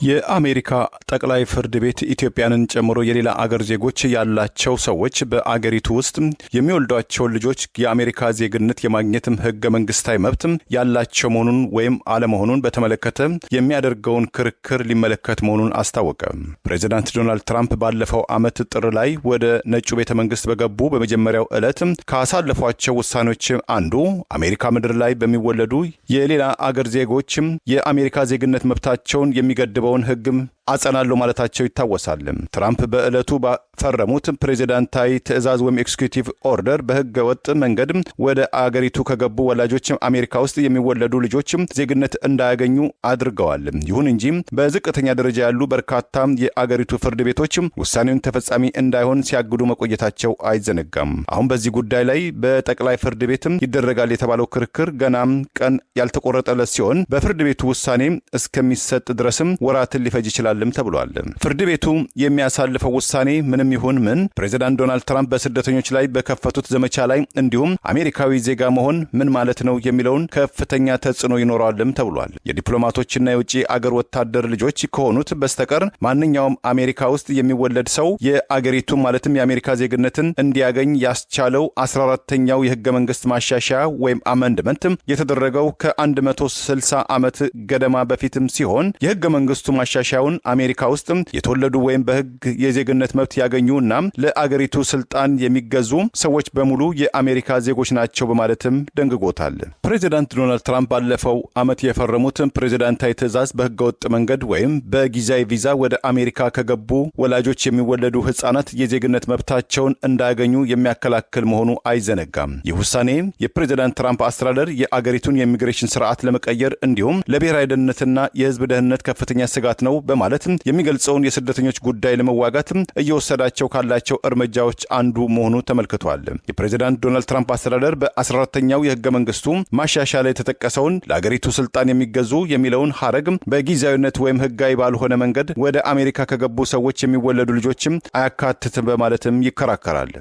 የአሜሪካ ጠቅላይ ፍርድ ቤት ኢትዮጵያንን ጨምሮ የሌላ አገር ዜጎች ያላቸው ሰዎች በአገሪቱ ውስጥ የሚወልዷቸውን ልጆች የአሜሪካ ዜግነት የማግኘትም ህገ መንግስታዊ መብት ያላቸው መሆኑን ወይም አለመሆኑን በተመለከተ የሚያደርገውን ክርክር ሊመለከት መሆኑን አስታወቀ። ፕሬዚዳንት ዶናልድ ትራምፕ ባለፈው ዓመት ጥር ላይ ወደ ነጩ ቤተ መንግስት በገቡ በመጀመሪያው ዕለት ካሳለፏቸው ውሳኔዎች አንዱ አሜሪካ ምድር ላይ በሚወለዱ የሌላ አገር ዜጎች የአሜሪካ ዜግነት መብታቸውን የሚገድበው ህግም አጸናለሁ ማለታቸው ይታወሳል። ትራምፕ በዕለቱ ባፈረሙት ፕሬዚዳንታዊ ትዕዛዝ ወይም ኤክስኪዩቲቭ ኦርደር በህገ ወጥ መንገድ ወደ አገሪቱ ከገቡ ወላጆች አሜሪካ ውስጥ የሚወለዱ ልጆች ዜግነት እንዳያገኙ አድርገዋል። ይሁን እንጂ በዝቅተኛ ደረጃ ያሉ በርካታ የአገሪቱ ፍርድ ቤቶች ውሳኔውን ተፈጻሚ እንዳይሆን ሲያግዱ መቆየታቸው አይዘነጋም። አሁን በዚህ ጉዳይ ላይ በጠቅላይ ፍርድ ቤት ይደረጋል የተባለው ክርክር ገና ቀን ያልተቆረጠለት ሲሆን በፍርድ ቤቱ ውሳኔ እስከሚሰጥ ድረስም ወራትን ሊፈጅ ይችላል ተብሏል። ፍርድ ቤቱ የሚያሳልፈው ውሳኔ ምንም ይሁን ምን ፕሬዚዳንት ዶናልድ ትራምፕ በስደተኞች ላይ በከፈቱት ዘመቻ ላይ እንዲሁም አሜሪካዊ ዜጋ መሆን ምን ማለት ነው የሚለውን ከፍተኛ ተጽዕኖ ይኖረዋልም ተብሏል። የዲፕሎማቶችና የውጭ አገር ወታደር ልጆች ከሆኑት በስተቀር ማንኛውም አሜሪካ ውስጥ የሚወለድ ሰው የአገሪቱ ማለትም የአሜሪካ ዜግነትን እንዲያገኝ ያስቻለው 14ኛው የህገ መንግስት ማሻሻያ ወይም አመንድመንት የተደረገው ከ160 ዓመት ገደማ በፊትም ሲሆን የህገ መንግስቱ ማሻሻያውን አሜሪካ ውስጥ የተወለዱ ወይም በህግ የዜግነት መብት ያገኙና ለአገሪቱ ስልጣን የሚገዙ ሰዎች በሙሉ የአሜሪካ ዜጎች ናቸው በማለትም ደንግጎታል። ፕሬዚዳንት ዶናልድ ትራምፕ ባለፈው ዓመት የፈረሙት ፕሬዚዳንታዊ ትዕዛዝ በህገወጥ መንገድ ወይም በጊዜያዊ ቪዛ ወደ አሜሪካ ከገቡ ወላጆች የሚወለዱ ህጻናት የዜግነት መብታቸውን እንዳያገኙ የሚያከላክል መሆኑ አይዘነጋም። ይህ ውሳኔ የፕሬዚዳንት ትራምፕ አስተዳደር የአገሪቱን የኢሚግሬሽን ስርዓት ለመቀየር እንዲሁም ለብሔራዊ ደህንነትና የህዝብ ደህንነት ከፍተኛ ስጋት ነው በማለት የሚገልጸውን የስደተኞች ጉዳይ ለመዋጋት እየወሰዳቸው ካላቸው እርምጃዎች አንዱ መሆኑ ተመልክቷል። የፕሬዚዳንት ዶናልድ ትራምፕ አስተዳደር በ14ኛው የህገ መንግስቱ ማሻሻያ ላይ የተጠቀሰውን ለአገሪቱ ስልጣን የሚገዙ የሚለውን ሐረግ በጊዜያዊነት ወይም ህጋዊ ባልሆነ መንገድ ወደ አሜሪካ ከገቡ ሰዎች የሚወለዱ ልጆችም አያካትትም በማለትም ይከራከራል።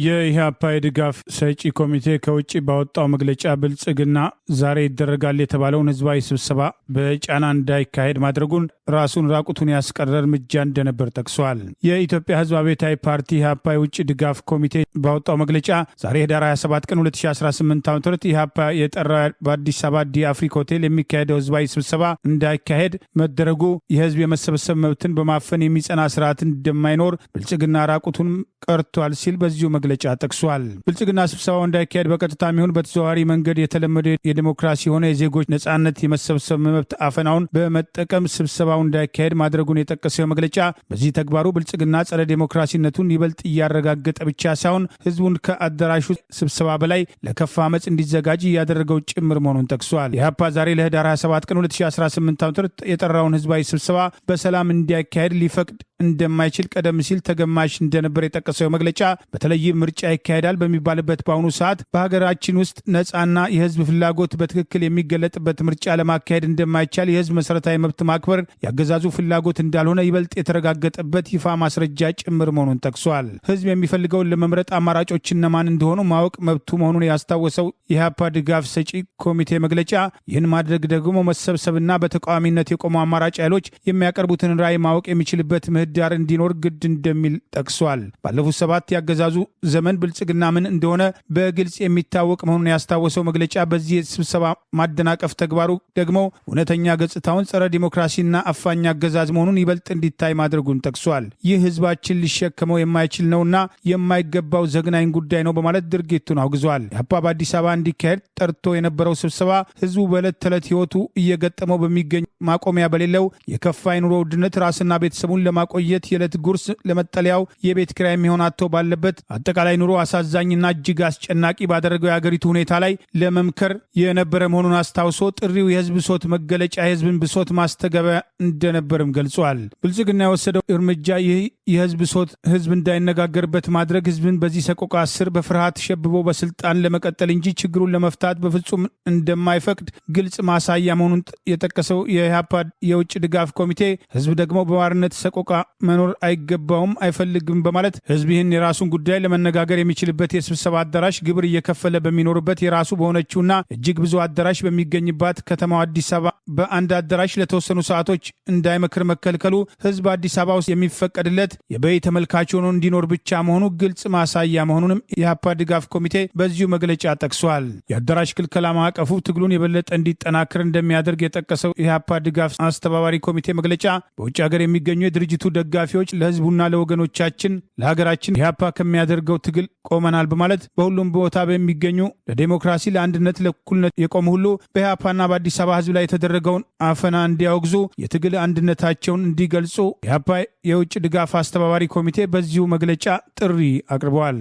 የኢህአፓ የድጋፍ ሰጪ ኮሚቴ ከውጭ ባወጣው መግለጫ ብልጽግና ዛሬ ይደረጋል የተባለውን ህዝባዊ ስብሰባ በጫና እንዳይካሄድ ማድረጉን ራሱን ራቁቱን ያስቀረ እርምጃ እንደነበር ጠቅሷል። የኢትዮጵያ ህዝብ አብዮታዊ ፓርቲ ኢህአፓ የውጭ ድጋፍ ኮሚቴ ባወጣው መግለጫ ዛሬ ህዳር 27 ቀን 2018 ዓ.ም ኢህአፓ የጠራ በአዲስ አበባ ዲ አፍሪክ ሆቴል የሚካሄደው ህዝባዊ ስብሰባ እንዳይካሄድ መደረጉ የህዝብ የመሰብሰብ መብትን በማፈን የሚጸና ስርዓትን እንደማይኖር ብልጽግና ራቁቱን ቀርቷል ሲል በዚሁ መግለጫ ጠቅሷል። ብልጽግና ስብሰባው እንዳይካሄድ በቀጥታ የሚሆን በተዘዋዋሪ መንገድ የተለመደ የዲሞክራሲ የሆነ የዜጎች ነጻነት የመሰብሰብ መብት አፈናውን በመጠቀም ስብሰባው እንዳይካሄድ ማድረጉን የጠቀሰው መግለጫ በዚህ ተግባሩ ብልጽግና ጸረ ዲሞክራሲነቱን ይበልጥ እያረጋገጠ ብቻ ሳይሆን ህዝቡን ከአዳራሹ ስብሰባ በላይ ለከፋ አመፅ እንዲዘጋጅ እያደረገው ጭምር መሆኑን ጠቅሷል። ኢህአፓ ዛሬ ለህዳር 27 ቀን 2018 ዓ.ም የጠራውን ህዝባዊ ስብሰባ በሰላም እንዲያካሄድ ሊፈቅድ እንደማይችል ቀደም ሲል ተገማሽ እንደነበር የጠቀሰው መግለጫ በተለይም ምርጫ ይካሄዳል በሚባልበት በአሁኑ ሰዓት በሀገራችን ውስጥ ነጻና የህዝብ ፍላጎት በትክክል የሚገለጥበት ምርጫ ለማካሄድ እንደማይቻል የህዝብ መሰረታዊ መብት ማክበር ያገዛዙ ፍላጎት እንዳልሆነ ይበልጥ የተረጋገጠበት ይፋ ማስረጃ ጭምር መሆኑን ጠቅሷል። ህዝብ የሚፈልገውን ለመምረጥ አማራጮች እነማን እንደሆኑ ማወቅ መብቱ መሆኑን ያስታወሰው የኢህአፓ ድጋፍ ሰጪ ኮሚቴ መግለጫ ይህን ማድረግ ደግሞ መሰብሰብና በተቃዋሚነት የቆሙ አማራጭ ኃይሎች የሚያቀርቡትን ራዕይ ማወቅ የሚችልበት ምህዳር እንዲኖር ግድ እንደሚል ጠቅሷል። ባለፉት 7 ያገዛዙ ዘመን ብልጽግና ምን እንደሆነ በግልጽ የሚታወቅ መሆኑን ያስታወሰው መግለጫ በዚህ ስብሰባ ማደናቀፍ ተግባሩ ደግሞ እውነተኛ ገጽታውን ጸረ ዲሞክራሲና አፋኝ አገዛዝ መሆኑን ይበልጥ እንዲታይ ማድረጉን ጠቅሷል። ይህ ህዝባችን ሊሸከመው የማይችል ነውና የማይገባው ዘግናኝ ጉዳይ ነው በማለት ድርጊቱን አውግዟል። ኢህአፓ በአዲስ አበባ እንዲካሄድ ጠርቶ የነበረው ስብሰባ ህዝቡ በዕለት ተዕለት ህይወቱ እየገጠመው በሚገኝ ማቆሚያ በሌለው የከፋ የኑሮ ውድነት ራስና ቤተሰቡን ለማቆየት የዕለት ጉርስ ለመጠለያው የቤት ኪራይ የሚሆን አጥቶ ባለበት አጠቃላይ ኑሮ አሳዛኝና እጅግ አስጨናቂ ባደረገው የአገሪቱ ሁኔታ ላይ ለመምከር የነበረ መሆኑን አስታውሶ ጥሪው የህዝብ ብሶት መገለጫ የህዝብን ብሶት ማስተገበያ እንደነበርም ገልጿል። ብልጽግና የወሰደው እርምጃ ይህ የህዝብ ብሶት ህዝብ እንዳይነጋገርበት ማድረግ ህዝብን በዚህ ሰቆቃ ስር በፍርሃት ሸብቦ በስልጣን ለመቀጠል እንጂ ችግሩን ለመፍታት በፍጹም እንደማይፈቅድ ግልጽ ማሳያ መሆኑን የጠቀሰው የኢህአፓ የውጭ ድጋፍ ኮሚቴ ህዝብ ደግሞ በባርነት ሰቆቃ መኖር አይገባውም አይፈልግም በማለት ህዝብ ይህን የራሱን ጉዳይ ለመነጋገር የሚችልበት የስብሰባ አዳራሽ ግብር እየከፈለ በሚኖርበት የራሱ በሆነችውና እጅግ ብዙ አዳራሽ በሚገኝባት ከተማው አዲስ አበባ በአንድ አዳራሽ ለተወሰኑ ሰዓቶች እንዳይመክር መከልከሉ ህዝብ አዲስ አበባ ውስጥ የሚፈቀድለት የበይ ተመልካች ሆኖ እንዲኖር ብቻ መሆኑ ግልጽ ማሳያ መሆኑንም የኢህአፓ ድጋፍ ኮሚቴ በዚሁ መግለጫ ጠቅሷል። የአዳራሽ ክልከላ ማዕቀፉ ትግሉን የበለጠ እንዲጠናክር እንደሚያደርግ የጠቀሰው የኢህአፓ ድጋፍ አስተባባሪ ኮሚቴ መግለጫ በውጭ ሀገር የሚገኙ የድርጅቱ ደጋፊዎች ለህዝቡና ለወገኖቻችን ለሀገራችን ኢህአፓ ከሚያደርገው ትግል ቆመናል በማለት በሁሉም ቦታ በሚገኙ ለዲሞክራሲ፣ ለአንድነት፣ ለእኩልነት የቆሙ ሁሉ በኢህአፓና በአዲስ አበባ ህዝብ ላይ የተደረገውን አፈና እንዲያወግዙ የትግል አንድነታቸውን እንዲገልጹ የኢህአፓ የውጭ ድጋፍ አስተባባሪ ኮሚቴ በዚሁ መግለጫ ጥሪ አቅርበዋል።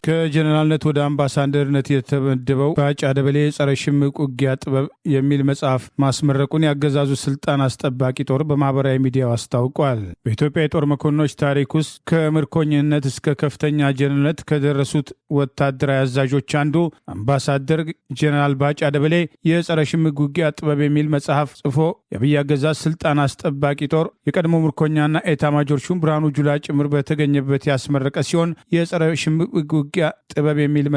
ከጀነራልነት ወደ አምባሳደርነት የተመደበው ባጫ ደበሌ የጸረ ሽምቅ ውጊያ ጥበብ የሚል መጽሐፍ ማስመረቁን ያገዛዙ ስልጣን አስጠባቂ ጦር በማህበራዊ ሚዲያው አስታውቋል። በኢትዮጵያ የጦር መኮንኖች ታሪክ ውስጥ ከምርኮኝነት እስከ ከፍተኛ ጀነራልነት ከደረሱት ወታደራዊ አዛዦች አንዱ አምባሳደር ጀነራል ባጫ ደበሌ የጸረ ሽምቅ ውጊያ ጥበብ የሚል መጽሐፍ ጽፎ የአብይ አገዛዝ ስልጣን አስጠባቂ ጦር የቀድሞ ምርኮኛና ኤታማጆር ሹም ብርሃኑ ጁላ ጭምር በተገኘበት ያስመረቀ ሲሆን የጸረ ሽምቅ ውጊያ ጥበብ የሚል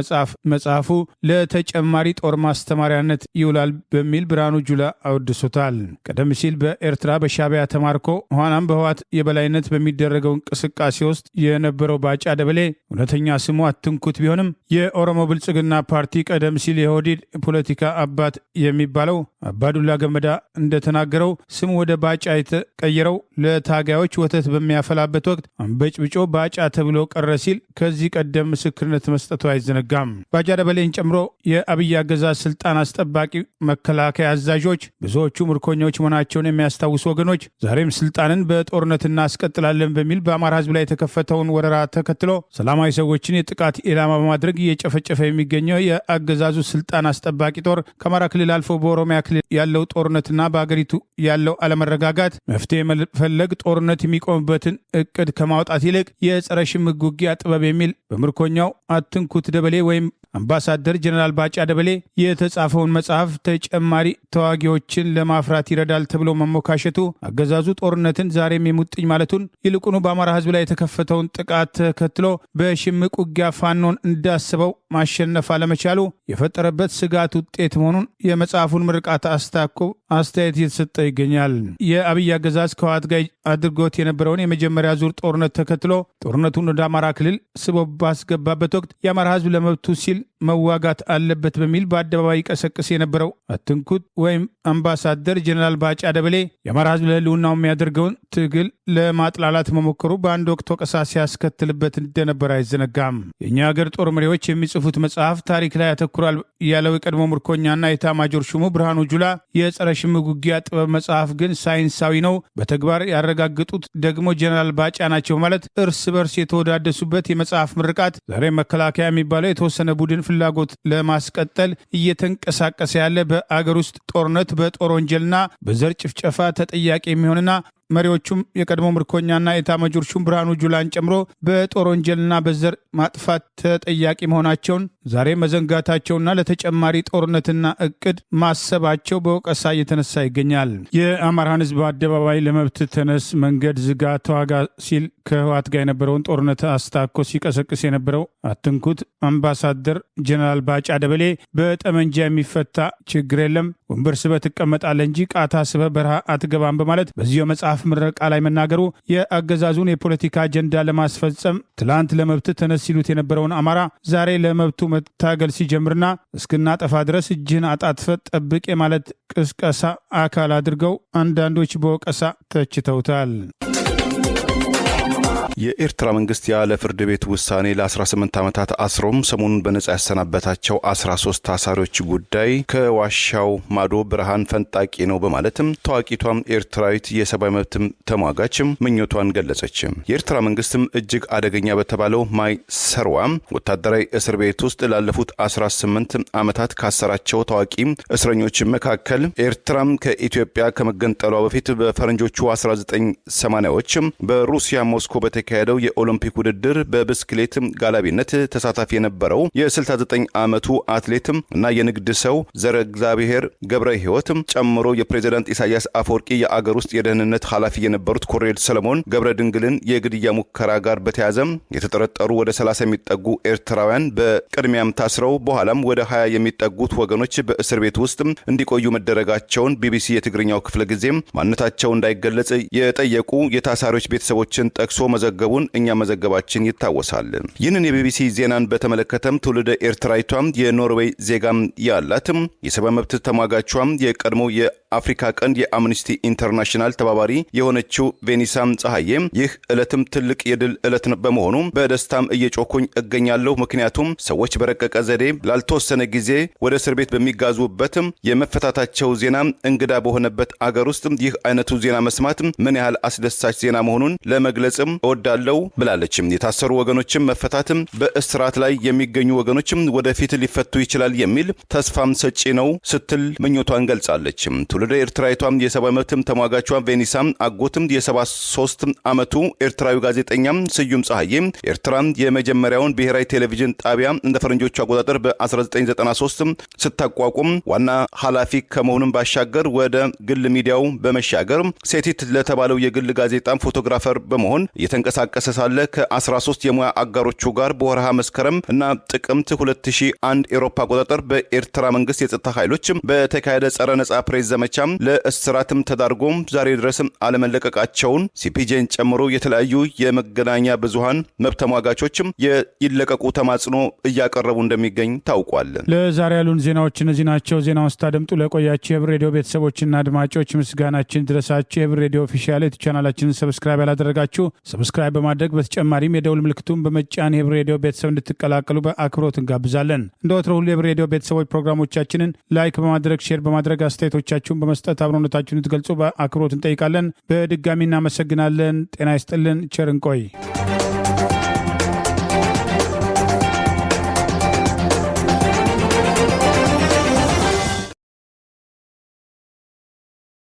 መጽሐፉ ለተጨማሪ ጦር ማስተማሪያነት ይውላል በሚል ብርሃኑ ጁላ አወድሶታል። ቀደም ሲል በኤርትራ በሻዕቢያ ተማርኮ ኋላም በህወሓት የበላይነት በሚደረገው እንቅስቃሴ ውስጥ የነበረው ባጫ ደበሌ እውነተኛ ስሙ አትንኩት ቢሆንም የኦሮሞ ብልጽግና ፓርቲ ቀደም ሲል የኦህዴድ ፖለቲካ አባት የሚባለው አባዱላ ገመዳ እንደተናገረው ስሙ ወደ ባጫ የተቀየረው ለታጋዮች ወተት በሚያፈላበት ወቅት አንበጭብጮ ባጫ ተብሎ ቀረ ሲል ከዚህ ቀደም ምስክርነት መስጠቱ አይዘነጋም። ባጫ ደበሌን ጨምሮ የአብይ አገዛዝ ስልጣን አስጠባቂ መከላከያ አዛዦች ብዙዎቹ ምርኮኞች መሆናቸውን የሚያስታውሱ ወገኖች ዛሬም ስልጣንን በጦርነት እናስቀጥላለን በሚል በአማራ ህዝብ ላይ የተከፈተውን ወረራ ተከትሎ ሰላማዊ ሰዎችን የጥቃት ኢላማ በማድረግ እየጨፈጨፈ የሚገኘው የአገዛዙ ስልጣን አስጠባቂ ጦር ከአማራ ክልል አልፎ በኦሮሚያ ክልል ያለው ጦርነትና በአገሪቱ ያለው አለመረጋጋት መፍትሄ መፈለግ ጦርነት የሚቆምበትን እቅድ ከማውጣት ይልቅ የጸረ ሽምቅ ውጊያ ጥበብ የሚል በምርኮኛው አትንኩት ደበሌ ወይም አምባሳደር ጀነራል ባጫ ደበሌ የተጻፈውን መጽሐፍ ተጨማሪ ተዋጊዎችን ለማፍራት ይረዳል ተብሎ መሞካሸቱ አገዛዙ ጦርነትን ዛሬም የሙጥኝ ማለቱን ይልቁኑ በአማራ ህዝብ ላይ የተከፈተውን ጥቃት ተከትሎ በሽምቅ ውጊያ ፋኖን እንዳስበው ማሸነፍ አለመቻሉ የፈጠረበት ስጋት ውጤት መሆኑን የመጽሐፉን ምርቃት አስታኮ አስተያየት እየተሰጠ ይገኛል። የአብይ አገዛዝ ከህወሓት ጋር አድርጎት የነበረውን የመጀመሪያ ዙር ጦርነት ተከትሎ ጦርነቱን ወደ አማራ ክልል ስቦ ባስገባበት ወቅት የአማራ ህዝብ ለመብቱ ሲል መዋጋት አለበት በሚል በአደባባይ ቀሰቅስ የነበረው አትንኩት ወይም አምባሳደር ጀነራል ባጫ ደበሌ የአማራ ህዝብ ለህልውናው የሚያደርገውን ትግል ለማጥላላት መሞከሩ በአንድ ወቅት ወቀሳ ሲያስከትልበት እንደነበር አይዘነጋም። የእኛ ሀገር ጦር መሪዎች የሚጽፉት መጽሐፍ ታሪክ ላይ ያተኩራል ያለው የቀድሞ ምርኮኛና ኤታማዦር ሹሙ ብርሃኑ ጁላ የጸረ ሽምቅ ውጊያ ጥበብ መጽሐፍ ግን ሳይንሳዊ ነው፣ በተግባር ያረጋግጡት ደግሞ ጀነራል ባጫ ናቸው ማለት እርስ በርስ የተወዳደሱበት የመጽሐፍ ምርቃት ዛሬ መከላከያ የሚባለው የተወሰነ ቡድን ፍላጎት ለማስቀጠል እየተንቀሳቀሰ ያለ በአገር ውስጥ ጦርነት በጦር ወንጀልና በዘር ጭፍጨፋ ተጠያቂ የሚሆንና መሪዎቹም የቀድሞ ምርኮኛና ኤታማዦር ሹም ብርሃኑ ጁላን ጨምሮ በጦር ወንጀልና በዘር ማጥፋት ተጠያቂ መሆናቸውን ዛሬ መዘንጋታቸውና ለተጨማሪ ጦርነትና እቅድ ማሰባቸው በወቀሳ እየተነሳ ይገኛል። የአማራን ህዝብ አደባባይ ለመብት ተነስ፣ መንገድ ዝጋ፣ ተዋጋ ሲል ከህወሓት ጋር የነበረውን ጦርነት አስታኮ ሲቀሰቅስ የነበረው አትንኩት አምባሳደር ጀነራል ባጫ ደበሌ በጠመንጃ የሚፈታ ችግር የለም፣ ወንበር ስበህ ትቀመጣለህ እንጂ ቃታ ስበህ በረሃ አትገባም በማለት በዚሁ መጽሐፍ ምረቃ ላይ መናገሩ የአገዛዙን የፖለቲካ አጀንዳ ለማስፈጸም ትላንት ለመብት ተነስ ሲሉት የነበረውን አማራ ዛሬ ለመብቱ መታገል ሲጀምርና እስክናጠፋ ድረስ እጅህን አጣጥፈ ጠብቅ የማለት ቅስቀሳ አካል አድርገው አንዳንዶች በወቀሳ ተችተውታል። የኤርትራ መንግስት ያለ ፍርድ ቤት ውሳኔ ለ18 ዓመታት አስሮም ሰሞኑን በነጻ ያሰናበታቸው 13 ታሳሪዎች ጉዳይ ከዋሻው ማዶ ብርሃን ፈንጣቂ ነው በማለትም ታዋቂቷም ኤርትራዊት የሰብአዊ መብት ተሟጋች ምኞቷን ገለጸች። የኤርትራ መንግስትም እጅግ አደገኛ በተባለው ማይ ሰርዋ ወታደራዊ እስር ቤት ውስጥ ላለፉት 18 ዓመታት ካሰራቸው ታዋቂ እስረኞች መካከል ኤርትራም ከኢትዮጵያ ከመገንጠሏ በፊት በፈረንጆቹ 1980ዎች በሩሲያ ሞስኮ የተካሄደው የኦሎምፒክ ውድድር በብስክሌት ጋላቢነት ተሳታፊ የነበረው የ69 ዓመቱ አትሌት እና የንግድ ሰው ዘረ እግዚአብሔር ገብረ ሕይወት ጨምሮ የፕሬዝዳንት ኢሳያስ አፈወርቂ የአገር ውስጥ የደህንነት ኃላፊ የነበሩት ኮሎኔል ሰለሞን ገብረ ድንግልን የግድያ ሙከራ ጋር በተያያዘ የተጠረጠሩ ወደ 30 የሚጠጉ ኤርትራውያን በቅድሚያም ታስረው በኋላም ወደ 20 የሚጠጉት ወገኖች በእስር ቤት ውስጥ እንዲቆዩ መደረጋቸውን ቢቢሲ የትግርኛው ክፍለ ጊዜ ማንነታቸው እንዳይገለጽ የጠየቁ የታሳሪዎች ቤተሰቦችን ጠቅሶ መዘገቡን እኛ መዘገባችን ይታወሳል። ይህንን የቢቢሲ ዜናን በተመለከተም ትውልደ ኤርትራዊቷም የኖርዌይ ዜጋም ያላትም የሰብአዊ መብት ተሟጋቿም የቀድሞ የአፍሪካ ቀንድ የአምኒስቲ ኢንተርናሽናል ተባባሪ የሆነችው ቬኒሳም ፀሐዬ ይህ ዕለትም ትልቅ የድል ዕለት በመሆኑ በደስታም እየጮኩኝ እገኛለሁ። ምክንያቱም ሰዎች በረቀቀ ዘዴ ላልተወሰነ ጊዜ ወደ እስር ቤት በሚጋዙበትም የመፈታታቸው ዜና እንግዳ በሆነበት አገር ውስጥ ይህ አይነቱ ዜና መስማት ምን ያህል አስደሳች ዜና መሆኑን ለመግለጽም እወዳለሁ ብላለችም። የታሰሩ ወገኖችም መፈታትም በእስራት ላይ የሚገኙ ወገኖችም ወደፊት ሊፈቱ ይችላል የሚል ተስፋም ሰጪ ነው ስትል ምኞቷን ገልጻለች። ትውልደ ኤርትራዊቷም የሰብአዊ መብት ተሟጋቿ ቬኒሳም አጎትም የ73 ዓመቱ ኤርትራዊ ጋዜጠኛ ስዩም ፀሐዬ ኤርትራን የመጀመሪያውን ብሔራዊ ቴሌቪዥን ጣቢያ እንደ ፈረንጆቹ አቆጣጠር በ1993 ስታቋቁም ዋና ኃላፊ ከመሆኑም ባሻገር ወደ ግል ሚዲያው በመሻገር ሴቲት ለተባለው የግል ጋዜጣ ፎቶግራፈር በመሆን የተንቀሳቀሰ ሳለ ከ13 የሙያ አጋሮቹ ጋር በወርሃ መስከረም እና ጥቅምት 2001 ኤሮፓ አቆጣጠር በኤርትራ መንግስት የጸጥታ ኃይሎች በተካሄደ ጸረ ነጻ ፕሬስ ዘመቻ ለእስራትም ተዳርጎ ዛሬ ድረስ አለመለቀቃቸውን ሲፒጄን ጨምሮ የተለያዩ የመገናኛ ብዙሃን መብት ተሟጋቾች ይለቀቁ ተማጽኖ እያቀረቡ እንደሚገኝ ታውቋል። ለዛሬ ያሉን ዜናዎች እነዚህ ናቸው። ዜናውን ስታደምጡ ለቆያችሁ የህብር ሬዲዮ ቤተሰቦችና አድማጮች ምስጋናችን ድረሳችሁ። የህብር ሬዲዮ ኦፊሻል ቻናላችንን ሰብስክራይብ ያላደረጋችሁ ሰብስክራይብ በማድረግ በተጨማሪም የደውል ምልክቱን በመጫን የህብር ሬዲዮ ቤተሰብ እንድትቀላቀሉ በአክብሮት እንጋብዛለን። እንደ ወትሮ ሁሉ የህብር ሬዲዮ ቤተሰቦች ፕሮግራሞቻችንን ላይክ በማድረግ ሼር በማድረግ አስተያየቶቻችሁን በመስጠት አብሮነታችሁን ትገልጹ በአክብሮት እንጠይቃለን። በድጋሚ እናመሰግናለን። ጤና ይስጥልን። ቸር እንቆይ።